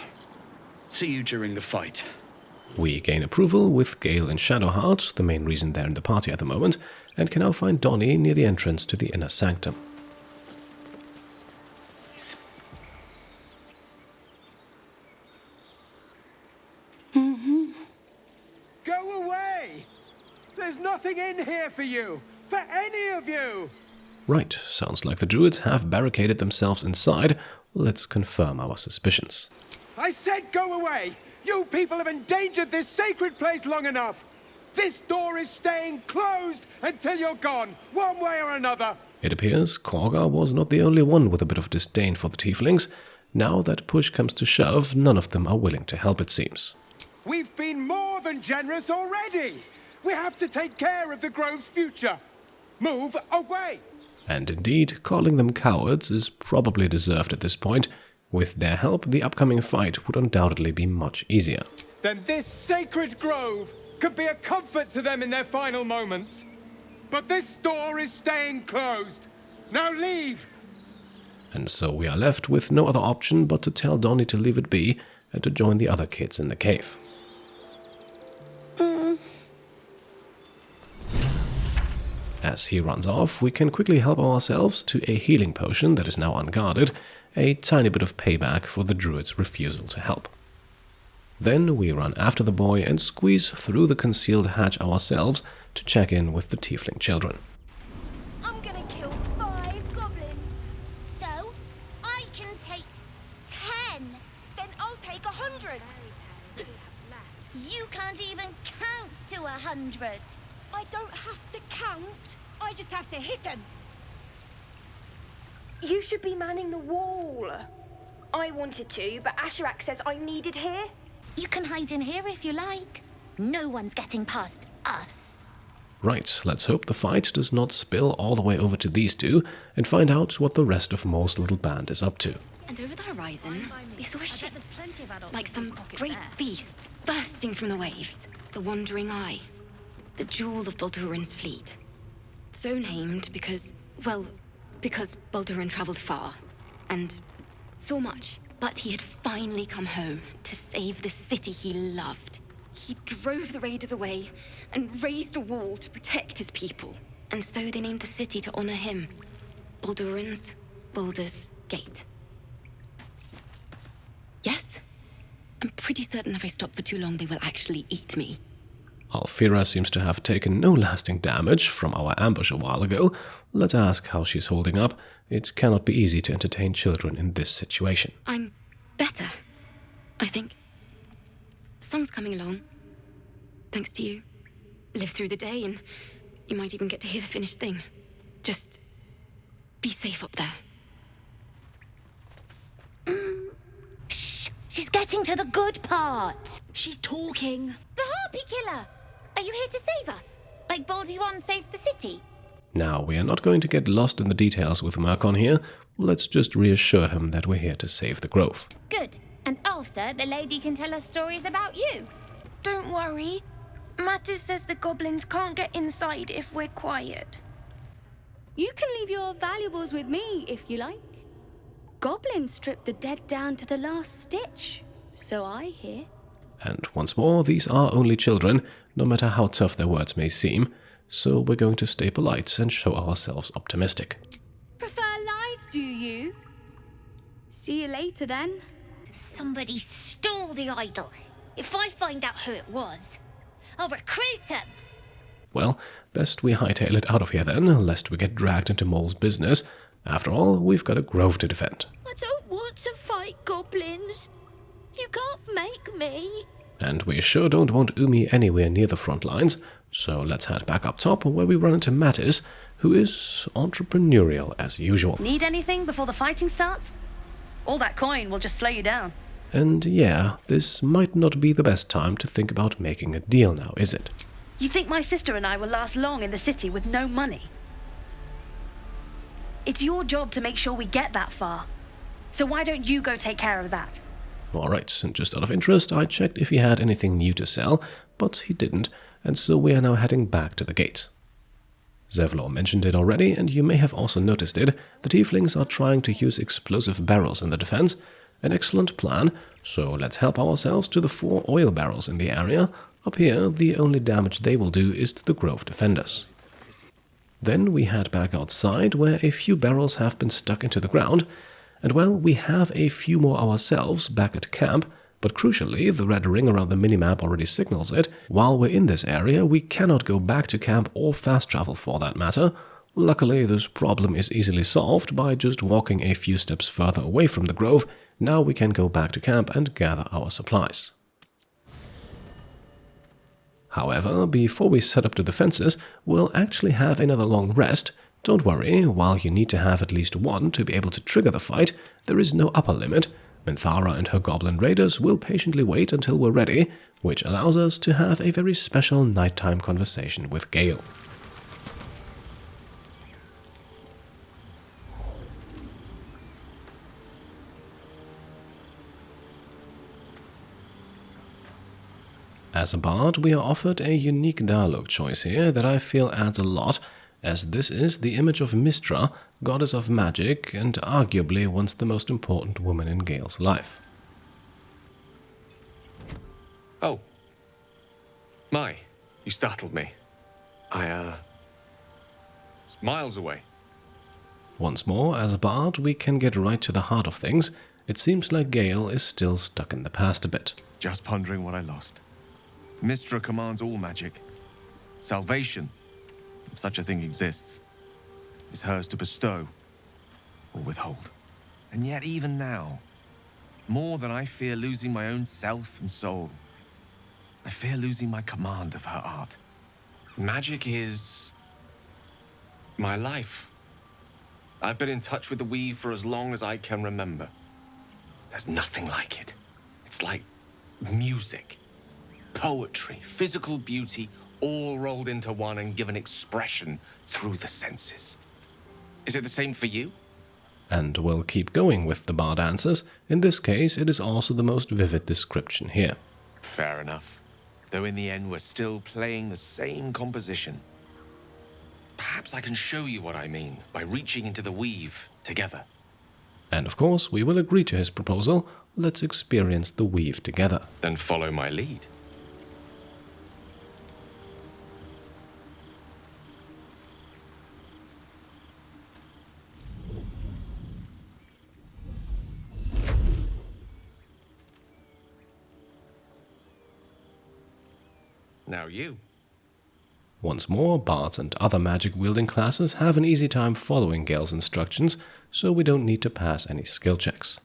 See you during the fight. We gain approval with Gale and Shadowheart, the main reason they're in the party at the moment, and can now find Donnie near the entrance to the inner sanctum. Go away! There's nothing in here for you! For any of you! Right, sounds like the druids have barricaded themselves inside. Let's confirm our suspicions. I said go away! You people have endangered this sacred place long enough! This door is staying closed until you're gone, one way or another! It appears Korga was not the only one with a bit of disdain for the tieflings. Now that push comes to shove, none of them are willing to help, it seems. We've been more than generous already! We have to take care of the Grove's future! Move away! And indeed, calling them cowards is probably deserved at this point. With their help, the upcoming fight would undoubtedly be much easier. Then this sacred grove could be a comfort to them in their final moments. But this door is staying closed. Now leave! And so we are left with no other option but to tell Donnie to leave it be and to join the other kids in the cave. As he runs off, we can quickly help ourselves to a healing potion that is now unguarded, a tiny bit of payback for the druid's refusal to help. Then we run after the boy and squeeze through the concealed hatch ourselves to check in with the tiefling children. I'm gonna kill 5 goblins. So, I can take 10. Then I'll take 100. You can't even count to 100. I don't have to count. I just have to hit him. You should be manning the wall. I wanted to, but Asherak says I needed here. You can hide in here if you like. No one's getting past us. Right, let's hope the fight does not spill all the way over to these two and find out what the rest of Mo's little band is up to. And over the horizon, they saw a ship, like some great beast bursting from the waves. The Wandering Eye, the jewel of Baldurin's fleet. So named because, well, because Baldurin travelled far, and so much. But he had finally come home to save the city he loved. He drove the raiders away and raised a wall to protect his people. And so they named the city to honor him. Baldurin's Baldur's Gate. Yes? I'm pretty certain if I stop for too long, they will actually eat me. Alfira seems to have taken no lasting damage from our ambush a while ago. Let's ask how she's holding up. It cannot be easy to entertain children in this situation. I'm better, I think. Song's coming along. Thanks to you. Live through the day and you might even get to hear the finished thing. Just be safe up there. Shh! She's getting to the good part. She's talking. The Harpy Killer! Are you here to save us? Like Baldur saved the city? Now, we are not going to get lost in the details with Murkon here. Let's just reassure him that we're here to save the grove. Good. And after, the lady can tell us stories about you. Don't worry. Mattis says the goblins can't get inside if we're quiet. You can leave your valuables with me, if you like. Goblins strip the dead down to the last stitch, so I hear. And once more, these are only children, no matter how tough their words may seem, so we're going to stay polite and show ourselves optimistic. Prefer lies, do you? See you later, then. Somebody stole the idol. If I find out who it was, I'll recruit him. Well, best we hightail it out of here then, lest we get dragged into Mole's business. After all, we've got a grove to defend. I don't want to fight goblins. You can't make me. And we sure don't want Umi anywhere near the front lines, so let's head back up top where we run into Mattis, who is entrepreneurial as usual. Need anything before the fighting starts? All that coin will just slow you down. And yeah, this might not be the best time to think about making a deal now, is it? You think my sister and I will last long in the city with no money? It's your job to make sure we get that far. So why don't you go take care of that? Alright, and just out of interest, I checked if he had anything new to sell, but he didn't, and so we are now heading back to the gate. Zevlor mentioned it already, and you may have also noticed it. The tieflings are trying to use explosive barrels in the defense. An excellent plan, so let's help ourselves to the 4 oil barrels in the area. Up here, the only damage they will do is to the grove defenders. Then we head back outside, where a few barrels have been stuck into the ground. And well, we have a few more ourselves back at camp, but crucially, the red ring around the minimap already signals it. While we're in this area, we cannot go back to camp or fast travel for that matter. Luckily, this problem is easily solved by just walking a few steps further away from the grove. Now we can go back to camp and gather our supplies. However, before we set up the defenses, we'll actually have another long rest. Don't worry, while you need to have at least one to be able to trigger the fight, there is no upper limit. Minthara and her goblin raiders will patiently wait until we're ready, which allows us to have a very special nighttime conversation with Gale. As a bard, we are offered a unique dialogue choice here that I feel adds a lot, as this is the image of Mystra, goddess of magic and arguably once the most important woman in Gale's life. Oh. My, you startled me. I was miles away. Once more, as a bard, we can get right to the heart of things. It seems like Gale is still stuck in the past a bit. Just pondering what I lost. Mystra commands all magic. Salvation, if such a thing exists, is hers to bestow or withhold. And yet even now, more than I fear losing my own self and soul, I fear losing my command of her art. Magic is my life. I've been in touch with the Weave for as long as I can remember. There's nothing like it. It's like music, poetry, physical beauty, all rolled into one and given expression through the senses. Is it the same for you? And we'll keep going with the bard answers. In this case, it is also the most vivid description here. Fair enough. Though in the end, we're still playing the same composition. Perhaps I can show you what I mean by reaching into the Weave together. And of course, we will agree to his proposal. Let's experience the Weave together. Then follow my lead. Now you. Once more, bards and other magic-wielding classes have an easy time following Gale's instructions, so we don't need to pass any skill checks.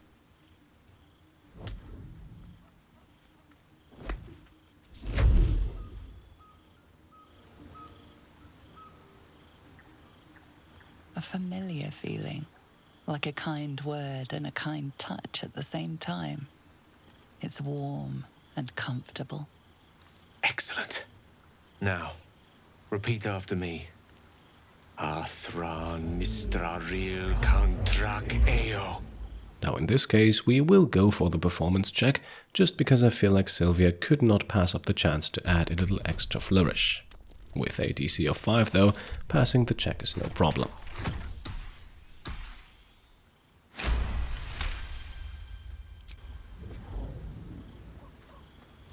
A familiar feeling, like a kind word and a kind touch at the same time. It's warm and comfortable. Excellent. Now, repeat after me. Athran Mistraril Kantrak Eo. Now in this case, we will go for the performance check, just because I feel like Sylvia could not pass up the chance to add a little extra flourish. With a DC of 5 though, passing the check is no problem.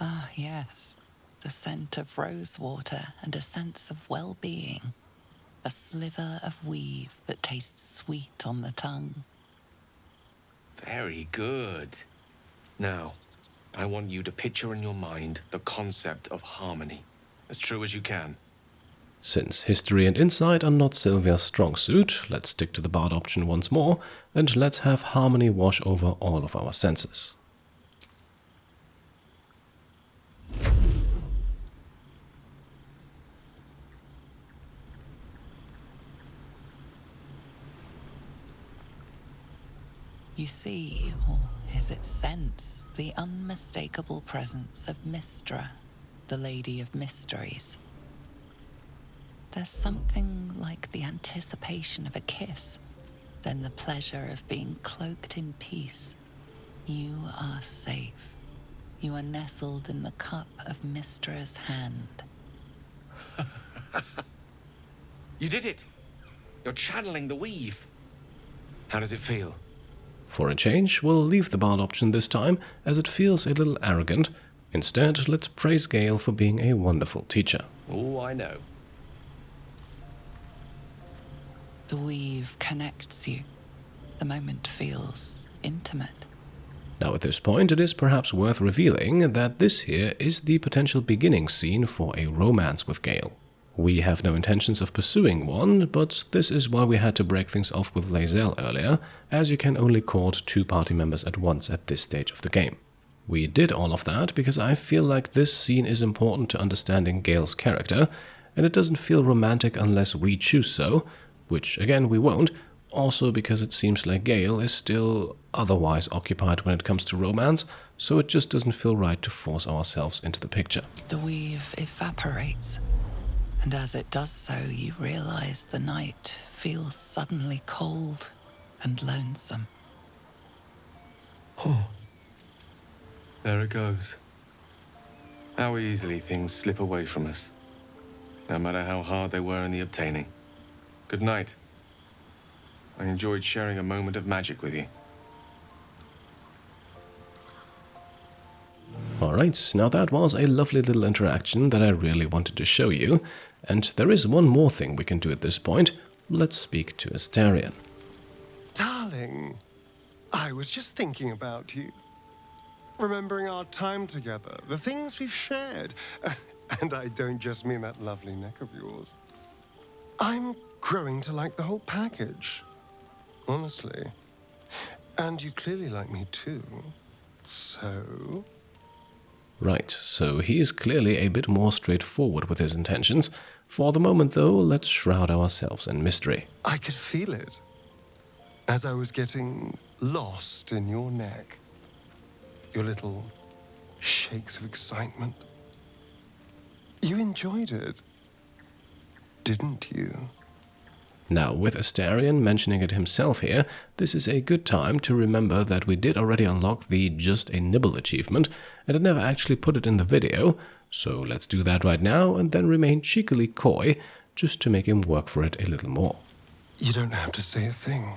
Ah, yes. The scent of rosewater and a sense of well-being. A sliver of weave that tastes sweet on the tongue. Very good. Now, I want you to picture in your mind the concept of harmony, as true as you can. Since history and insight are not Sylvia's strong suit, let's stick to the bard option once more, and let's have harmony wash over all of our senses. You see, or is it sense, the unmistakable presence of Mystra, the Lady of Mysteries. There's something like the anticipation of a kiss, then the pleasure of being cloaked in peace. You are safe. You are nestled in the cup of Mystra's hand. You did it! You're channeling the weave. How does it feel? For a change, we'll leave the bard option this time, as it feels a little arrogant. Instead, let's praise Gale for being a wonderful teacher. Oh, I know. The weave connects you. The moment feels intimate. Now at this point, it is perhaps worth revealing that this here is the potential beginning scene for a romance with Gale. We have no intentions of pursuing one, but this is why we had to break things off with Lae'zel earlier, as you can only court 2 party members at once at this stage of the game. We did all of that because I feel like this scene is important to understanding Gale's character, and it doesn't feel romantic unless we choose so, which again we won't, also because it seems like Gale is still otherwise occupied when it comes to romance, so it just doesn't feel right to force ourselves into the picture. The weave evaporates, and as it does so, you realize the night feels suddenly cold and lonesome. Oh. There it goes. How easily things slip away from us, no matter how hard they were in the obtaining. Good night. I enjoyed sharing a moment of magic with you. Alright, now that was a lovely little interaction that I really wanted to show you, and there is one more thing we can do at this point. Let's speak to Astarion. Darling, I was just thinking about you. Remembering our time together, the things we've shared. And I don't just mean that lovely neck of yours. I'm growing to like the whole package. Honestly. And you clearly like me too. So? Right, so he's clearly a bit more straightforward with his intentions. For the moment though, let's shroud ourselves in mystery. I could feel it. As I was getting lost in your neck. Your little shakes of excitement. You enjoyed it, didn't you? Now, with Astarion mentioning it himself here, this is a good time to remember that we did already unlock the Just a Nibble achievement, and I never actually put it in the video, so let's do that right now and then remain cheekily coy, just to make him work for it a little more. You don't have to say a thing.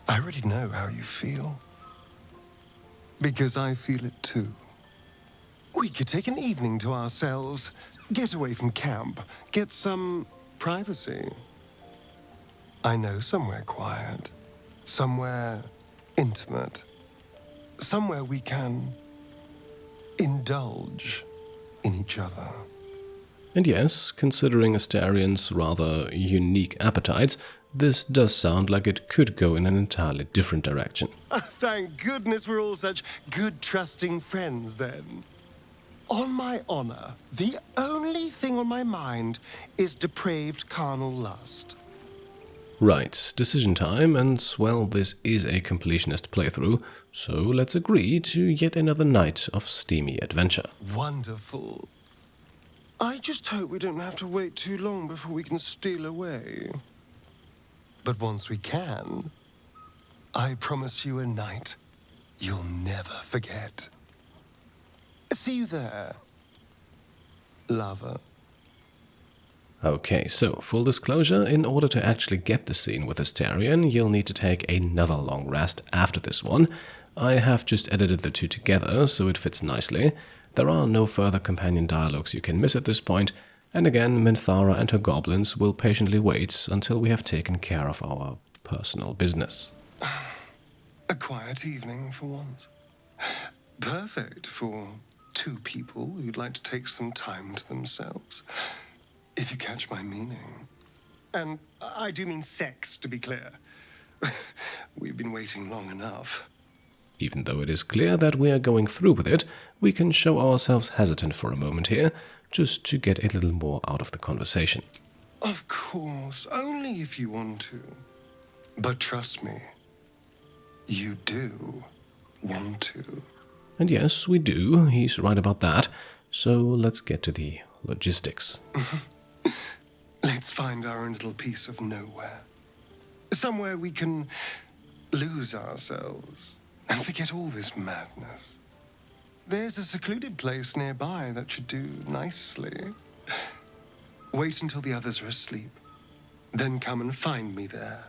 I already know how you feel. Because I feel it too. We could take an evening to ourselves, get away from camp, get some privacy. I know somewhere quiet, somewhere intimate, somewhere we can indulge in each other. And yes, considering Astarion's rather unique appetites, this does sound like it could go in an entirely different direction. Thank goodness we're all such good, trusting friends, then. On my honor, the only thing on my mind is depraved carnal lust. Right, decision time, and well, this is a completionist playthrough, so let's agree to yet another night of steamy adventure. Wonderful. I just hope we don't have to wait too long before we can steal away. But once we can, I promise you a night you'll never forget. See you there, lover. Okay, so full disclosure, in order to actually get the scene with Astarion, you'll need to take another long rest after this one. I have just edited the two together, so it fits nicely. There are no further companion dialogues you can miss at this point, and again, Minthara and her goblins will patiently wait until we have taken care of our personal business. A quiet evening for once. Perfect for two people who'd like to take some time to themselves. If you catch my meaning. And I do mean sex, to be clear. We've been waiting long enough. Even though it is clear that we are going through with it, we can show ourselves hesitant for a moment here, just to get a little more out of the conversation. Of course, only if you want to. But trust me, you do want to. And yes, we do, he's right about that, so let's get to the logistics. Let's find our own little piece of nowhere. Somewhere we can lose ourselves and forget all this madness. There's a secluded place nearby that should do nicely. Wait until the others are asleep. Then come and find me there.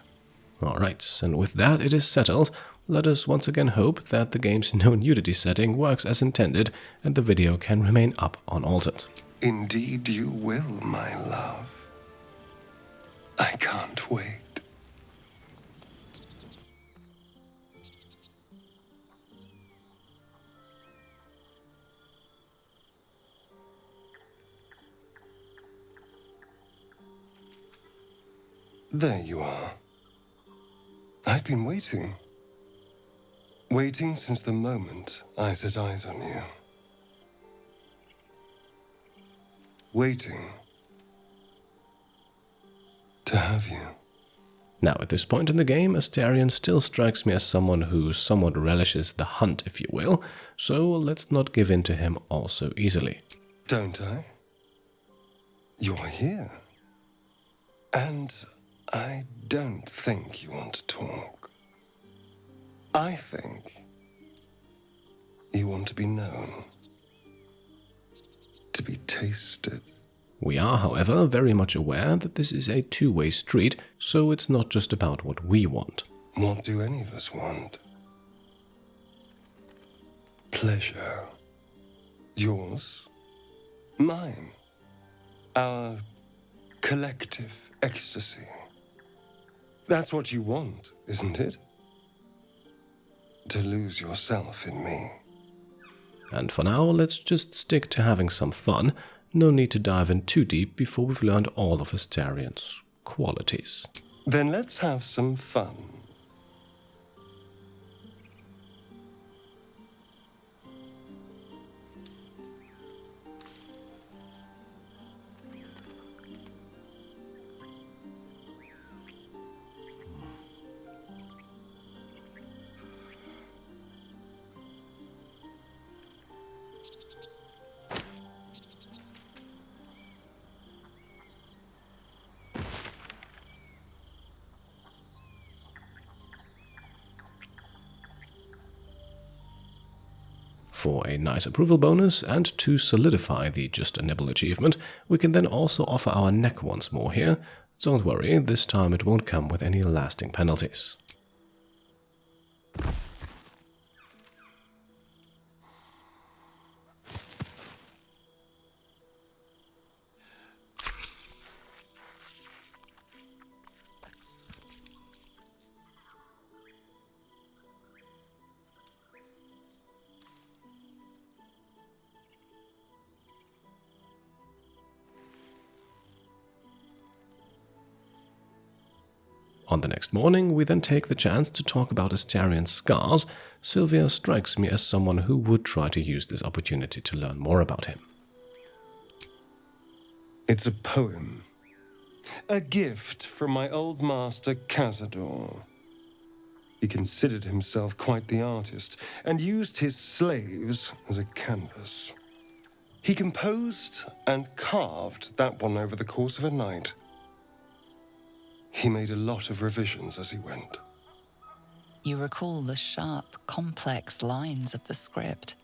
Alright, and with that it is settled. Let us once again hope that the game's no nudity setting works as intended and the video can remain up unaltered. Indeed you will, my love. I can't wait. There you are. I've been waiting. Waiting since the moment I set eyes on you. Waiting to have you. Now, at this point in the game, Astarion still strikes me as someone who somewhat relishes the hunt, if you will, so let's not give in to him all so easily. Don't I? You're here. And I don't think you want to talk. I think you want to be known, to be tasted. We are, however, very much aware that this is a two-way street, so it's not just about what we want. What do any of us want? Pleasure. Yours, mine, our collective ecstasy. That's what you want, isn't it? To lose yourself in me. And for now, let's just stick to having some fun. No need to dive in too deep before we've learned all of Astarion's qualities. Then let's have some fun. For a nice approval bonus, and to solidify the Just a Nibble achievement, we can then also offer our neck once more here. Don't worry, this time it won't come with any lasting penalties. On the next morning, we then take the chance to talk about Astarion's scars. Sylvia strikes me as someone who would try to use this opportunity to learn more about him. It's a poem. A gift from my old master, Cazador. He considered himself quite the artist, and used his slaves as a canvas. He composed and carved that one over the course of a night. He made a lot of revisions as he went. You recall the sharp, complex lines of the script.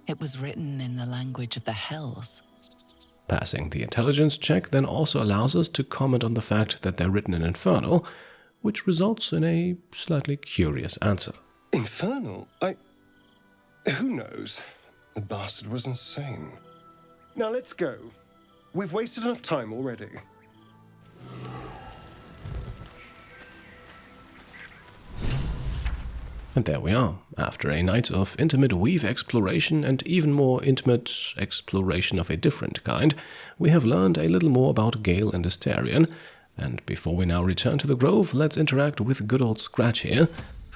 It was written in the language of the Hells. Passing the intelligence check then also allows us to comment on the fact that they're written in Infernal, which results in a slightly curious answer. Infernal? Who knows? The bastard was insane. Now let's go. We've wasted enough time already. And there we are. After a night of intimate weave exploration and even more intimate exploration of a different kind, we have learned a little more about Gale and Astarion. And before we now return to the Grove, let's interact with good old Scratch here.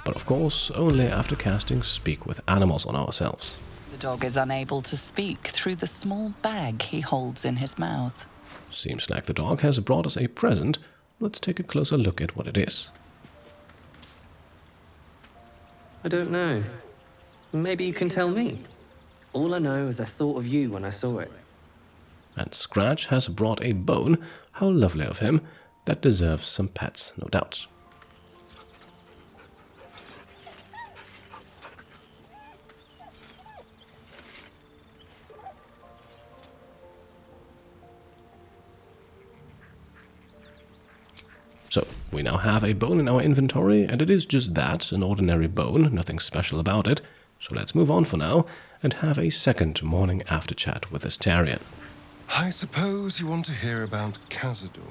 But of course, only after casting Speak with Animals on ourselves. The dog is unable to speak through the small bag he holds in his mouth. Seems like the dog has brought us a present. Let's take a closer look at what it is. I don't know. Maybe you can tell me. All I know is I thought of you when I saw it. And Scratch has brought a bone. How lovely of him. That deserves some pets, no doubt. So, we now have a bone in our inventory, and it is just that, an ordinary bone, nothing special about it. So let's move on for now, and have a second morning after chat with Astarion. I suppose you want to hear about Cazador.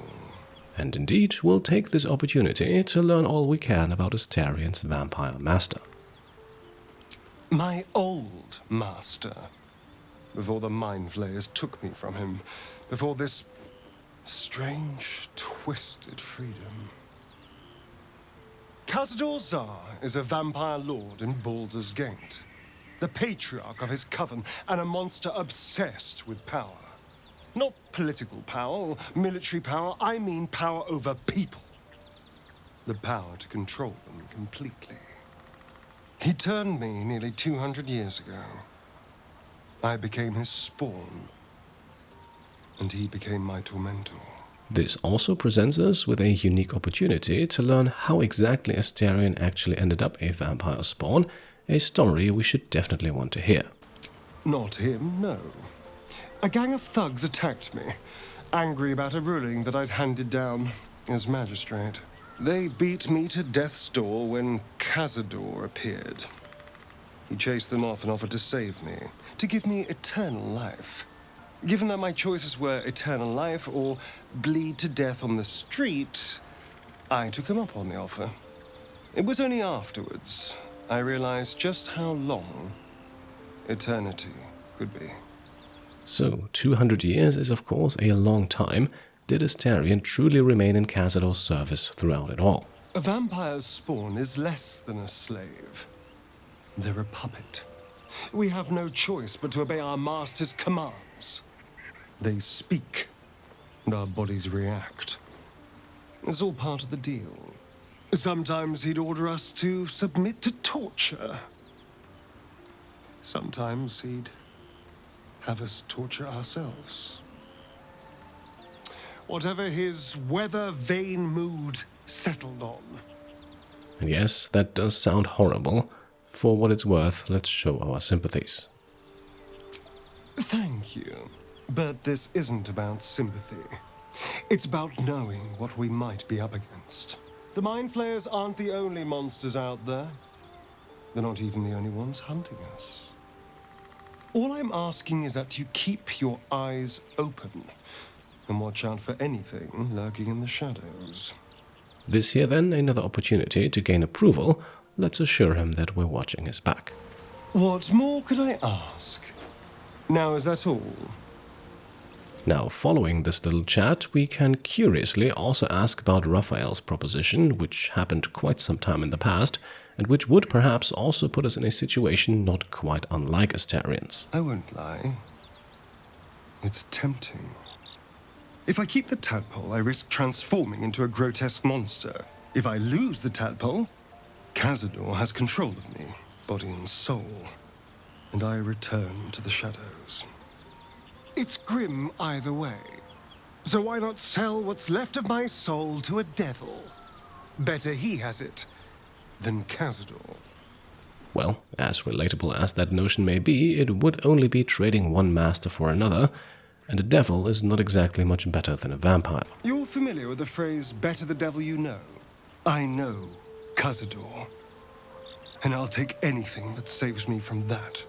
And indeed, we'll take this opportunity to learn all we can about Astarion's vampire master. My old master. Before the Mind Flayers took me from him. Before this strange, twisted freedom. Cazador Zar is a vampire lord in Baldur's Gate. The patriarch of his coven, and a monster obsessed with power. Not political power or military power, I mean power over people. The power to control them completely. He turned me nearly 200 years ago. I became his spawn, and he became my tormentor. This also presents us with a unique opportunity to learn how exactly Astarion actually ended up a vampire spawn, a story we should definitely want to hear. Not him, no. A gang of thugs attacked me, angry about a ruling that I'd handed down as magistrate. They beat me to death's door when Cazador appeared. He chased them off and offered to save me, to give me eternal life. Given that my choices were eternal life or bleed to death on the street, I took him up on the offer. It was only afterwards I realized just how long eternity could be. So, 200 years is of course a long time. Did Astarion truly remain in Cazador's service throughout it all? A vampire's spawn is less than a slave. They're a puppet. We have no choice but to obey our master's commands. They speak, and our bodies react. It's all part of the deal. Sometimes he'd order us to submit to torture. Sometimes he'd have us torture ourselves. Whatever his weather-vane mood settled on. And yes, that does sound horrible. For what it's worth, let's show our sympathies. Thank you. But this isn't about sympathy. It's about knowing what we might be up against. The Mind Flayers aren't the only monsters out there. They're not even the only ones hunting us. All I'm asking is that you keep your eyes open and watch out for anything lurking in the shadows. This here then, another opportunity to gain approval. Let's assure him that we're watching his back. What more could I ask? Now, is that all? Now, following this little chat, we can curiously also ask about Raphael's proposition, which happened quite some time in the past, and which would perhaps also put us in a situation not quite unlike Astarion's. I won't lie. It's tempting. If I keep the tadpole, I risk transforming into a grotesque monster. If I lose the tadpole, Cazador has control of me, body and soul, and I return to the shadows. It's grim either way. So why not sell what's left of my soul to a devil? Better he has it than Cazador. Well, as relatable as that notion may be, it would only be trading one master for another, and a devil is not exactly much better than a vampire. You're familiar with the phrase, better the devil you know? I know Cazador, and I'll take anything that saves me from that.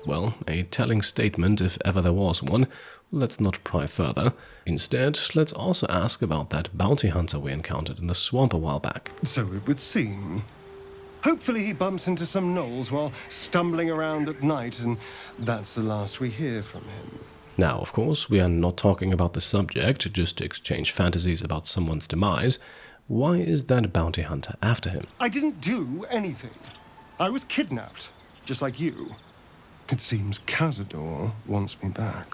Well, a telling statement if ever there was one. Let's not pry further. Instead, let's also ask about that bounty hunter we encountered in the swamp a while back. So it would seem. Hopefully he bumps into some gnolls while stumbling around at night, and that's the last we hear from him. Now, of course, we are not talking about the subject, just to exchange fantasies about someone's demise. Why is that bounty hunter after him? I didn't do anything. I was kidnapped, just like you. It seems Cazador wants me back.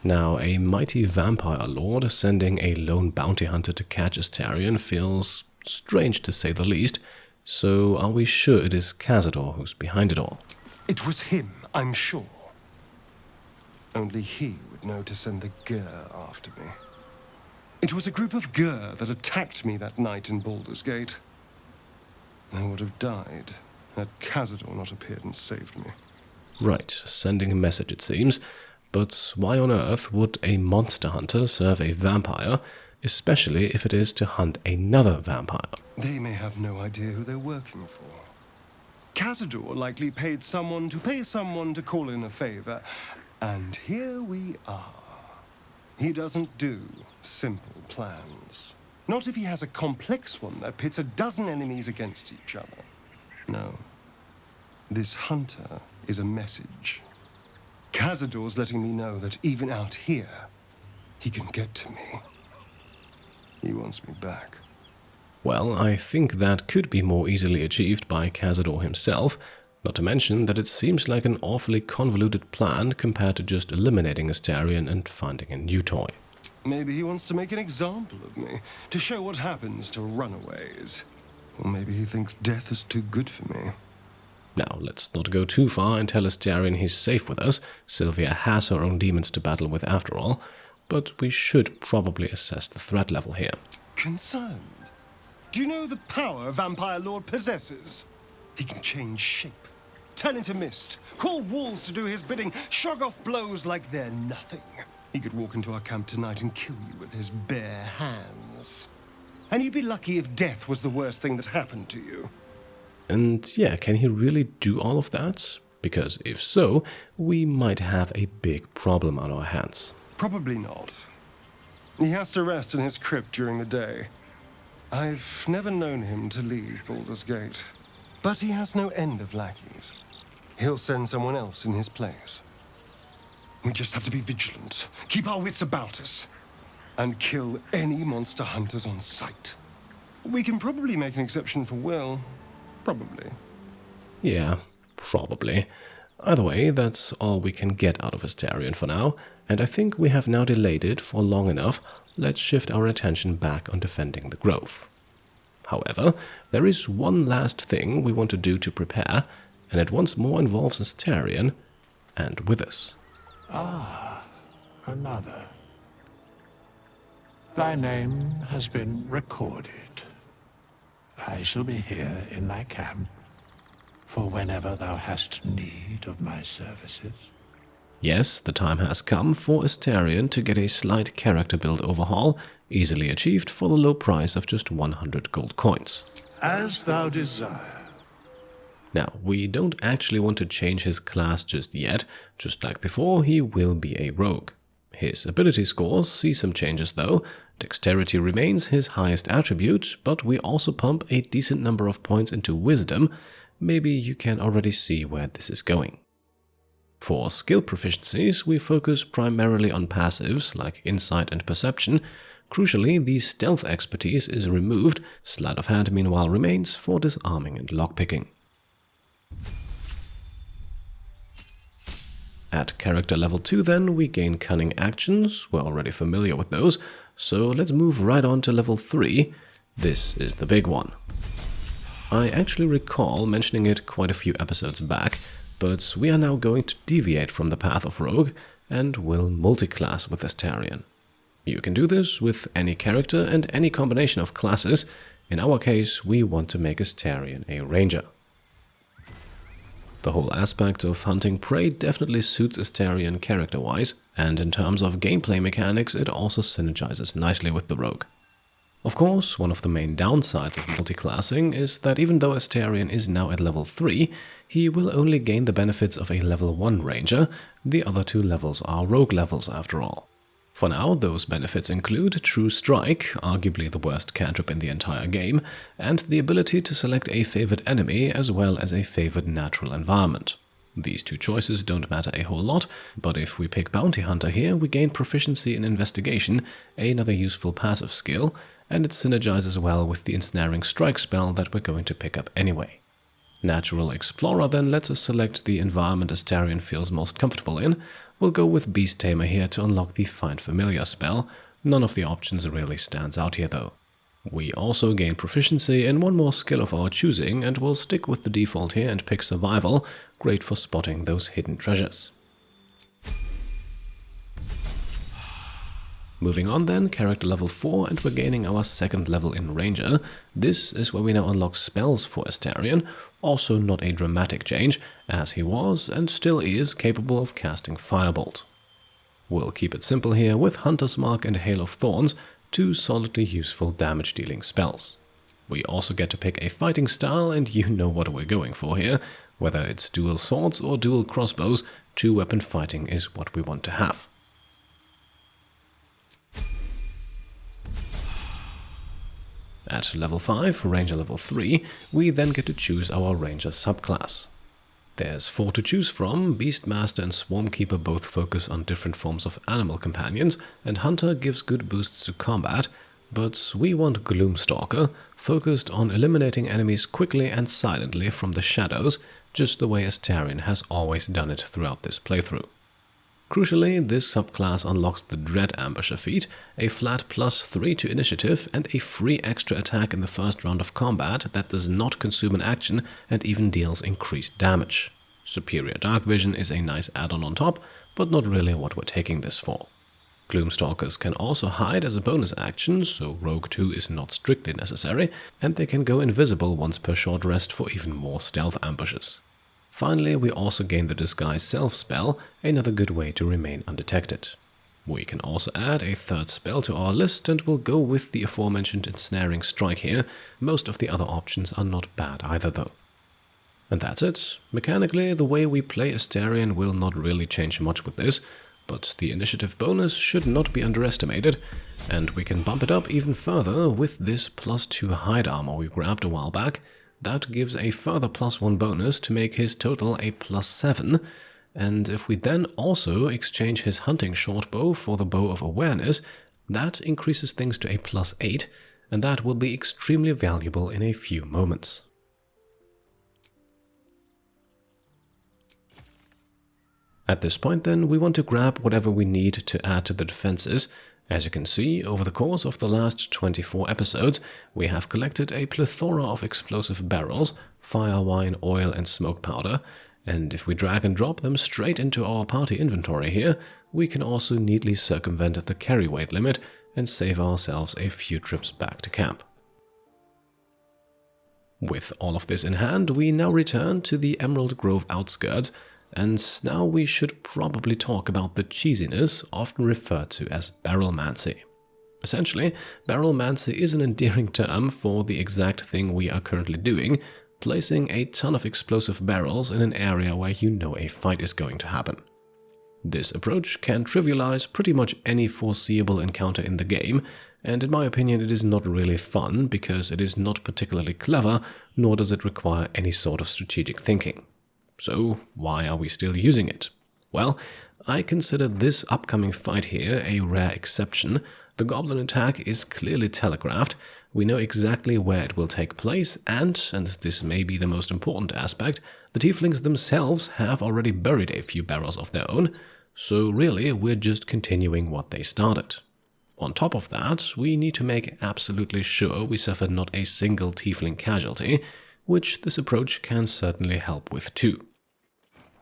Now, a mighty vampire lord sending a lone bounty hunter to catch Astarion feels strange to say the least. So are we sure it is Cazador who's behind it all? It was him, I'm sure. Only he would know to send the Gur after me. It was a group of Gur that attacked me that night in Baldur's Gate. I would have died had Cazador not appeared and saved me. Right, sending a message it seems. But why on earth would a monster hunter serve a vampire especially if it is to hunt another vampire. They may have no idea who they're working for. Cazador likely paid someone to call in a favor, and here we are. He doesn't do simple plans. Not if he has a complex one that pits a dozen enemies against each other. No. This hunter is a message. Cazador's letting me know that even out here, he can get to me. He wants me back. Well, I think that could be more easily achieved by Cazador himself, not to mention that it seems like an awfully convoluted plan compared to just eliminating Astarion and finding a new toy. Maybe he wants to make an example of me, to show what happens to runaways. Or maybe he thinks death is too good for me. Now, let's not go too far and tell Astarion he's safe with us. Sylvia has her own demons to battle with after all, but we should probably assess the threat level here. Concerned? Do you know the power Vampire Lord possesses? He can change shape, turn into mist, call walls to do his bidding, shrug off blows like they're nothing. He could walk into our camp tonight and kill you with his bare hands. And you'd be lucky if death was the worst thing that happened to you. And yeah, can he really do all of that? Because if so, we might have a big problem on our hands. Probably not. He has to rest in his crypt during the day. I've never known him to leave Baldur's Gate, but he has no end of lackeys. He'll send someone else in his place. We just have to be vigilant, keep our wits about us, and kill any monster hunters on sight. We can probably make an exception for Will. Probably. Yeah, probably. Either way, that's all we can get out of Astarion for now, and I think we have now delayed it for long enough. Let's shift our attention back on defending the Grove. However, there is one last thing we want to do to prepare, and it once more involves Astarion and Withers. Ah, another. Thy name has been recorded. I shall be here in thy camp for whenever thou hast need of my services. Yes, the time has come for Astarion to get a slight character build overhaul, easily achieved for the low price of just 100 gold coins. As thou desire. Now, we don't actually want to change his class just yet. Just like before, he will be a rogue. His ability scores see some changes though. Dexterity remains his highest attribute, but we also pump a decent number of points into wisdom. Maybe you can already see where this is going. For skill proficiencies, we focus primarily on passives like insight and perception. Crucially, the stealth expertise is removed. Sleight of hand meanwhile remains for disarming and lockpicking. At character level 2 then, we gain cunning actions. We're already familiar with those, so let's move right on to level 3. This is the big one. I actually recall mentioning it quite a few episodes back, but we are now going to deviate from the path of rogue and will multiclass with Astarion. You can do this with any character and any combination of classes. In our case, we want to make Astarion a ranger. The whole aspect of hunting prey definitely suits Astarion character-wise, and in terms of gameplay mechanics it also synergizes nicely with the rogue. Of course, one of the main downsides of multiclassing is that even though Astarion is now at level 3, he will only gain the benefits of a level 1 ranger. The other 2 levels are rogue levels after all. For now, those benefits include True Strike, arguably the worst cantrip in the entire game, and the ability to select a favored enemy as well as a favored natural environment. These 2 choices don't matter a whole lot, but if we pick Bounty Hunter here, we gain proficiency in Investigation, another useful passive skill, and it synergizes well with the Ensnaring Strike spell that we're going to pick up anyway. Natural Explorer then lets us select the environment Astarion feels most comfortable in. We'll go with Beast Tamer here to unlock the Find Familiar spell. None of the options really stands out here though. We also gain proficiency in one more skill of our choosing, and we'll stick with the default here and pick Survival, great for spotting those hidden treasures. Moving on then, character level 4, and we're gaining our 2nd level in Ranger. This is where we now unlock spells for Astarion, also not a dramatic change, as he was and still is capable of casting Firebolt. We'll keep it simple here with Hunter's Mark and Hail of Thorns 2 solidly useful damage-dealing spells. We also get to pick a fighting style, and you know what we're going for here. Whether it's dual swords or dual crossbows, 2-weapon fighting is what we want to have. At level 5, Ranger level 3, we then get to choose our Ranger subclass. There's 4 to choose from. Beastmaster and Swarmkeeper both focus on different forms of animal companions, and Hunter gives good boosts to combat, but we want Gloomstalker, focused on eliminating enemies quickly and silently from the shadows, just the way Astarion has always done it throughout this playthrough. Crucially, this subclass unlocks the Dread Ambusher feat, a flat +3 to initiative, and a free extra attack in the first round of combat that does not consume an action and even deals increased damage. Superior Dark Vision is a nice add-on on top, but not really what we're taking this for. Gloomstalkers can also hide as a bonus action, so Rogue 2 is not strictly necessary, and they can go invisible once per short rest for even more stealth ambushes. Finally, we also gain the Disguise Self spell, another good way to remain undetected. We can also add a 3rd spell to our list, and we'll go with the aforementioned Ensnaring Strike here. Most of the other options are not bad either though. And that's it. Mechanically, the way we play Astarion will not really change much with this, but the initiative bonus should not be underestimated, and we can bump it up even further with this +2 hide armor we grabbed a while back. That gives a further +1 bonus to make his total a +7, and if we then also exchange his hunting shortbow for the Bow of Awareness, that increases things to a +8, and that will be extremely valuable in a few moments. At this point then, we want to grab whatever we need to add to the defenses. As you can see, over the course of the last 24 episodes, we have collected a plethora of explosive barrels, fire wine, oil and smoke powder, and if we drag and drop them straight into our party inventory here, we can also neatly circumvent the carry weight limit and save ourselves a few trips back to camp. With all of this in hand, we now return to the Emerald Grove outskirts, and now we should probably talk about the cheesiness often referred to as barrelmancy. Essentially, barrelmancy is an endearing term for the exact thing we are currently doing, placing a ton of explosive barrels in an area where you know a fight is going to happen. This approach can trivialize pretty much any foreseeable encounter in the game, and in my opinion it is not really fun because it is not particularly clever, nor does it require any sort of strategic thinking. So why are we still using it? Well, I consider this upcoming fight here a rare exception. The goblin attack is clearly telegraphed, we know exactly where it will take place, and this may be the most important aspect, the tieflings themselves have already buried a few barrels of their own, so really we're just continuing what they started. On top of that, we need to make absolutely sure we suffer not a single tiefling casualty, which this approach can certainly help with too.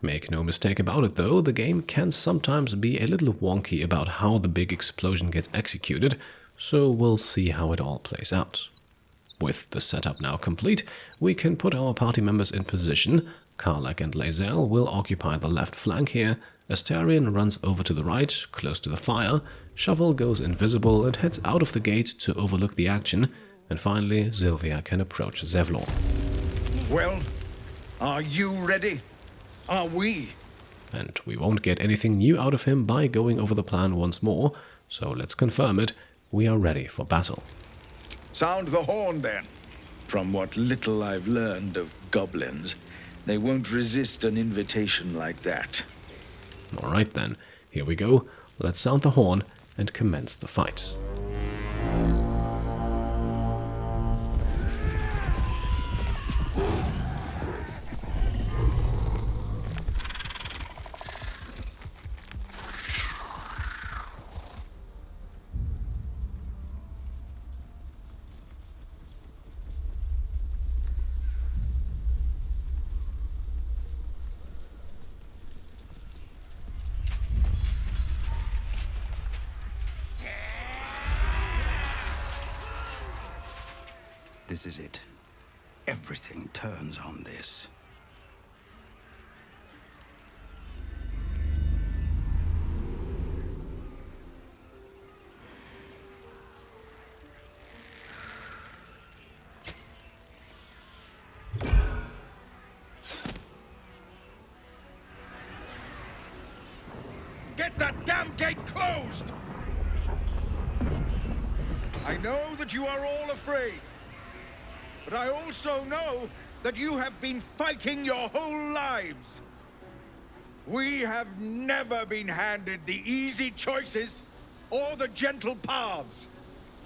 Make no mistake about it though, the game can sometimes be a little wonky about how the big explosion gets executed, so we'll see how it all plays out. With the setup now complete, we can put our party members in position. Karlach and Lae'zel will occupy the left flank here, Astarion runs over to the right, close to the fire, Shovel goes invisible and heads out of the gate to overlook the action, and finally Sylvia can approach Zevlor. Well, are you ready? Are we? And we won't get anything new out of him by going over the plan once more, so let's confirm it, we are ready for battle. Sound the horn then. From what little I've learned of goblins, they won't resist an invitation like that. Alright then, here we go, let's sound the horn and commence the fight. This is it. Everything turns on this. get that damn gate closed! I know that you are all afraid, but I also know that you have been fighting your whole lives. We have never been handed the easy choices or the gentle paths,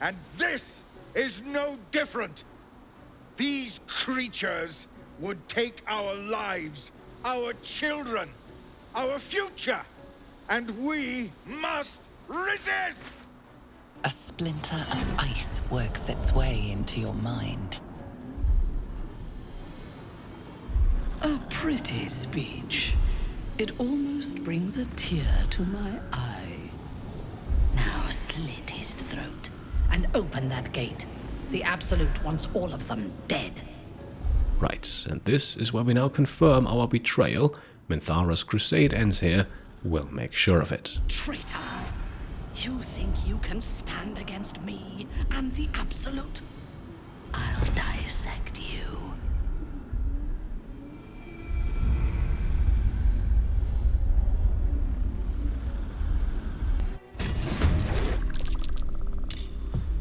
and this is no different. These creatures would take our lives, our children, our future, and we must resist! A splinter of ice works its way into your mind. A pretty speech. It almost brings a tear to my eye. Now slit his throat and open that gate. The Absolute wants all of them dead. Right, and this is where we now confirm our betrayal. Minthara's crusade ends here. We'll make sure of it. Traitor! You think you can stand against me and the Absolute? I'll dissect you.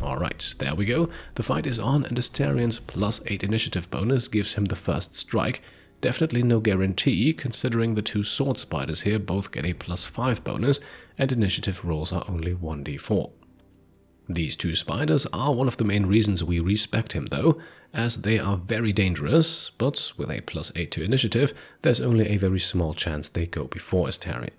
Alright, there we go. The fight is on, and Astarion's +8 initiative bonus gives him the first strike. Definitely no guarantee, considering the two sword spiders here both get a +5 bonus, and initiative rolls are only 1d4. These two spiders are one of the main reasons we respect him though, as they are very dangerous, but with a +8 to initiative, there's only a very small chance they go before Astarion.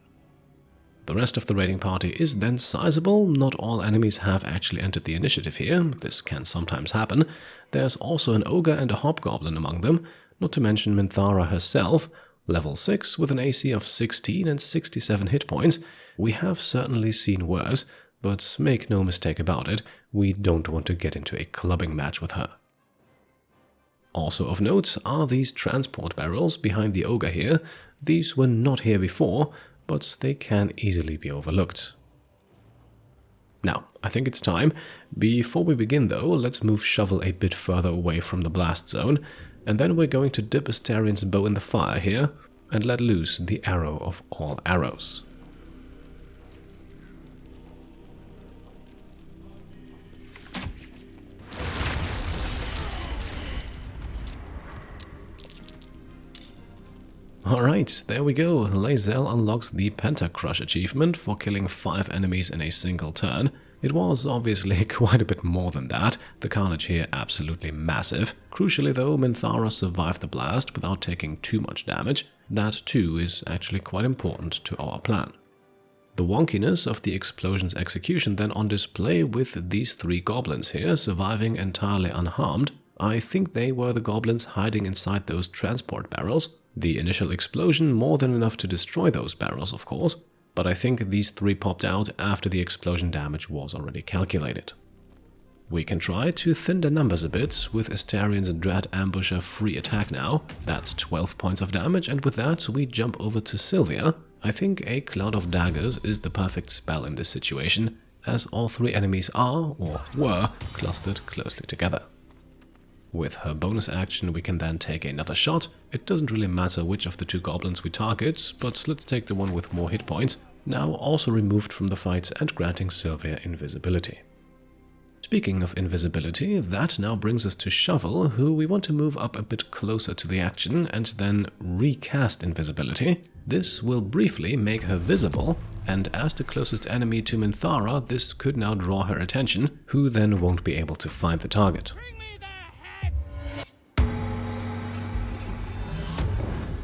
The rest of the raiding party is then sizable. Not all enemies have actually entered the initiative here, this can sometimes happen. There's also an ogre and a hobgoblin among them, not to mention Minthara herself, level 6 with an AC of 16 and 67 hit points. We have certainly seen worse, but make no mistake about it, we don't want to get into a clubbing match with her. Also of note are these transport barrels behind the ogre here. These were not here before, but they can easily be overlooked. Now, I think it's time. Before we begin though, let's move Shovel a bit further away from the blast zone, and then we're going to dip Astarion's bow in the fire here, and let loose the arrow of all arrows. Alright, there we go. Lae'zel unlocks the Pentacrush achievement for killing 5 enemies in a single turn. It was obviously quite a bit more than that, the carnage here absolutely massive. Crucially though, Minthara survived the blast without taking too much damage. That too is actually quite important to our plan. The wonkiness of the explosion's execution then on display with these 3 goblins here surviving entirely unharmed. I think they were the goblins hiding inside those transport barrels. The initial explosion more than enough to destroy those barrels, of course, but I think these 3 popped out after the explosion damage was already calculated. We can try to thin the numbers a bit with Astarion's Dread Ambusher free attack now. That's 12 points of damage, and with that we jump over to Sylvia. I think a Cloud of Daggers is the perfect spell in this situation, as all 3 enemies are, or were, clustered closely together. With her bonus action we can then take another shot. It doesn't really matter which of the 2 goblins we target, but let's take the one with more hit points, now also removed from the fight and granting Sylvia invisibility. Speaking of invisibility, that now brings us to Shovel, who we want to move up a bit closer to the action and then recast invisibility. This will briefly make her visible, and as the closest enemy to Minthara, this could now draw her attention, who then won't be able to find the target.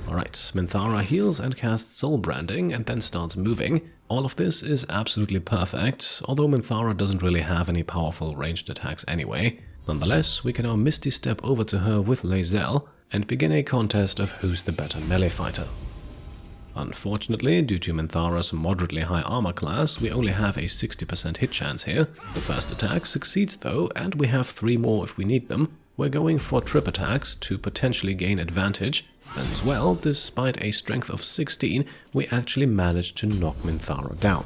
Alright, Minthara heals and casts Soul Branding and then starts moving. All of this is absolutely perfect, although Minthara doesn't really have any powerful ranged attacks anyway. Nonetheless, we can now Misty Step over to her with Lae'zel and begin a contest of who's the better melee fighter. Unfortunately, due to Minthara's moderately high armor class, we only have a 60% hit chance here. The first attack succeeds though, and we have 3 more if we need them. We're going for trip attacks to potentially gain advantage. And as well, despite a strength of 16, we actually managed to knock Minthara down.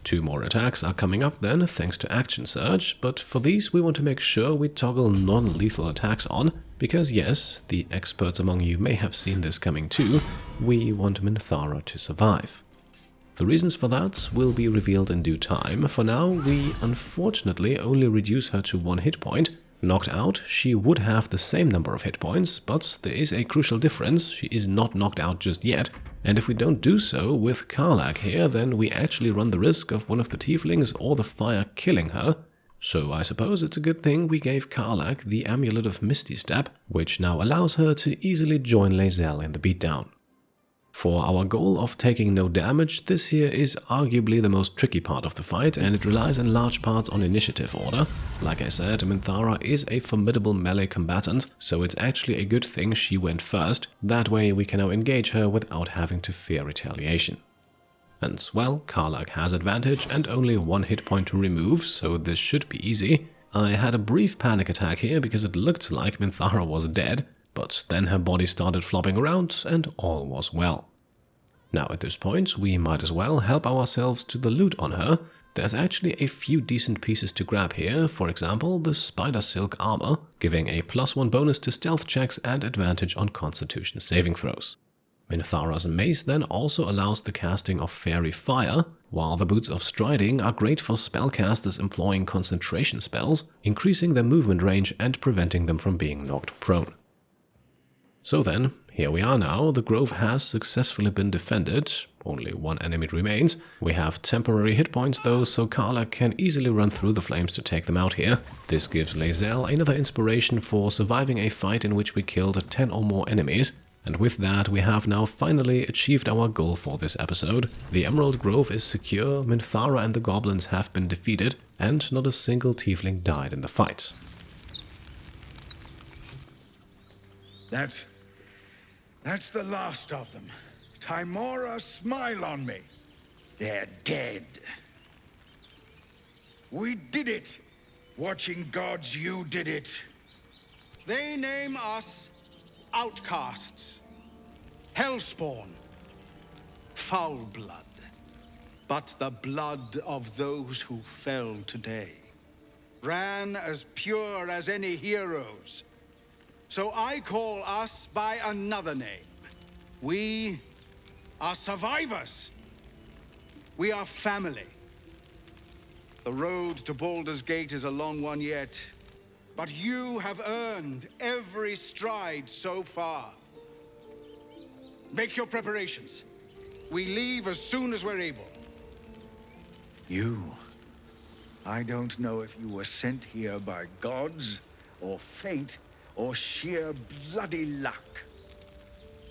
2 more attacks are coming up then, thanks to Action Surge, but for these we want to make sure we toggle non-lethal attacks on, because yes, the experts among you may have seen this coming too, we want Minthara to survive. The reasons for that will be revealed in due time. For now, we unfortunately only reduce her to 1 hit point. Knocked out, she would have the same number of hit points, but there is a crucial difference. She is not knocked out just yet. And if we don't do so with Karlach here, then we actually run the risk of one of the tieflings or the fire killing her. So I suppose it's a good thing we gave Karlach the Amulet of Misty Step, which now allows her to easily join Lae'zel in the beatdown. For our goal of taking no damage, this here is arguably the most tricky part of the fight, and it relies in large parts on initiative order. Like I said, Minthara is a formidable melee combatant, so it's actually a good thing she went first. That way we can now engage her without having to fear retaliation. And well, Karlach has advantage and only 1 hit point to remove, so this should be easy. I had a brief panic attack here because it looked like Minthara was dead, but then her body started flopping around and all was well. Now at this point we might as well help ourselves to the loot on her. There's actually a few decent pieces to grab here, for example the spider silk armor, giving a +1 bonus to stealth checks and advantage on constitution saving throws. Minthara's mace then also allows the casting of fairy fire, while the boots of striding are great for spellcasters employing concentration spells, increasing their movement range and preventing them from being knocked prone. So then, here we are now, the grove has successfully been defended, only 1 enemy remains. We have temporary hit points though, so Karlach can easily run through the flames to take them out here. This gives Lae'zel another inspiration for surviving a fight in which we killed 10 or more enemies. And with that, we have now finally achieved our goal for this episode. The Emerald Grove is secure, Minthara and the goblins have been defeated, and not a single tiefling died in the fight. That's the last of them. Timora, smile on me. They're dead. We did it! Watching gods, you did it. They name us outcasts, hellspawn, foul blood. But the blood of those who fell today ran as pure as any heroes. So I call us by another name. We are survivors. We are family. The road to Baldur's Gate is a long one yet, but you have earned every stride so far. Make your preparations. We leave as soon as we're able. I don't know if you were sent here by gods, or fate, or sheer bloody luck.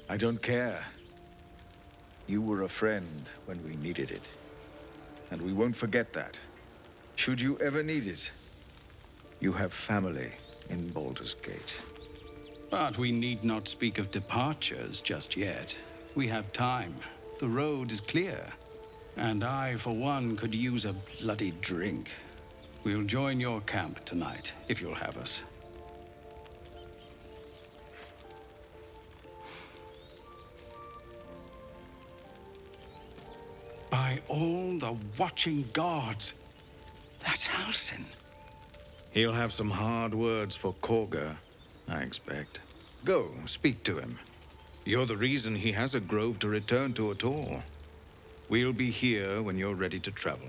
I don't care. You were a friend when we needed it. And we won't forget that. Should you ever need it, you have family in Baldur's Gate. But we need not speak of departures just yet. We have time. The road is clear. And I, for one, could use a bloody drink. We'll join your camp tonight, if you'll have us. By all the watching gods, that's Halsin. He'll have some hard words for Korga, I expect. Go, speak to him. You're the reason he has a grove to return to at all. We'll be here when you're ready to travel.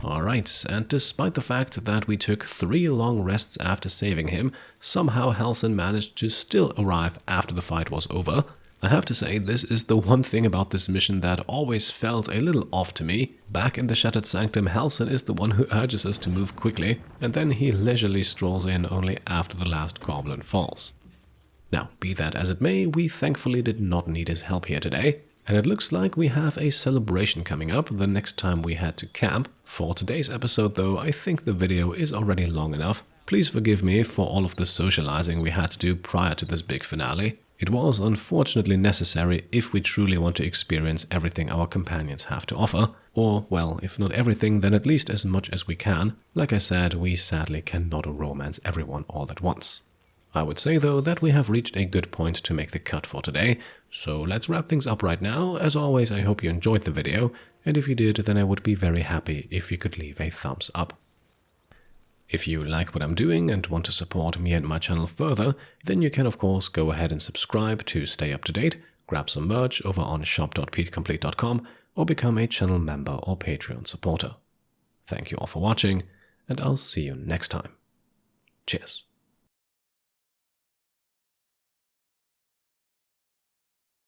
Alright, and despite the fact that we took 3 long rests after saving him, somehow Halsin managed to still arrive after the fight was over. I have to say, this is the one thing about this mission that always felt a little off to me. Back in the Shattered Sanctum, Halsin is the one who urges us to move quickly, and then he leisurely strolls in only after the last goblin falls. Now, be that as it may, we thankfully did not need his help here today, and it looks like we have a celebration coming up the next time we head to camp. For today's episode though, I think the video is already long enough. Please forgive me for all of the socializing we had to do prior to this big finale. It was unfortunately necessary if we truly want to experience everything our companions have to offer, or, well, if not everything, then at least as much as we can. Like I said, we sadly cannot romance everyone all at once. I would say though that we have reached a good point to make the cut for today, so let's wrap things up right now. As always, I hope you enjoyed the video, and if you did, then I would be very happy if you could leave a thumbs up. If you like what I'm doing and want to support me and my channel further, then you can of course go ahead and subscribe to stay up to date, grab some merch over on shop.petecomplete.com, or become a channel member or Patreon supporter. Thank you all for watching, and I'll see you next time. Cheers.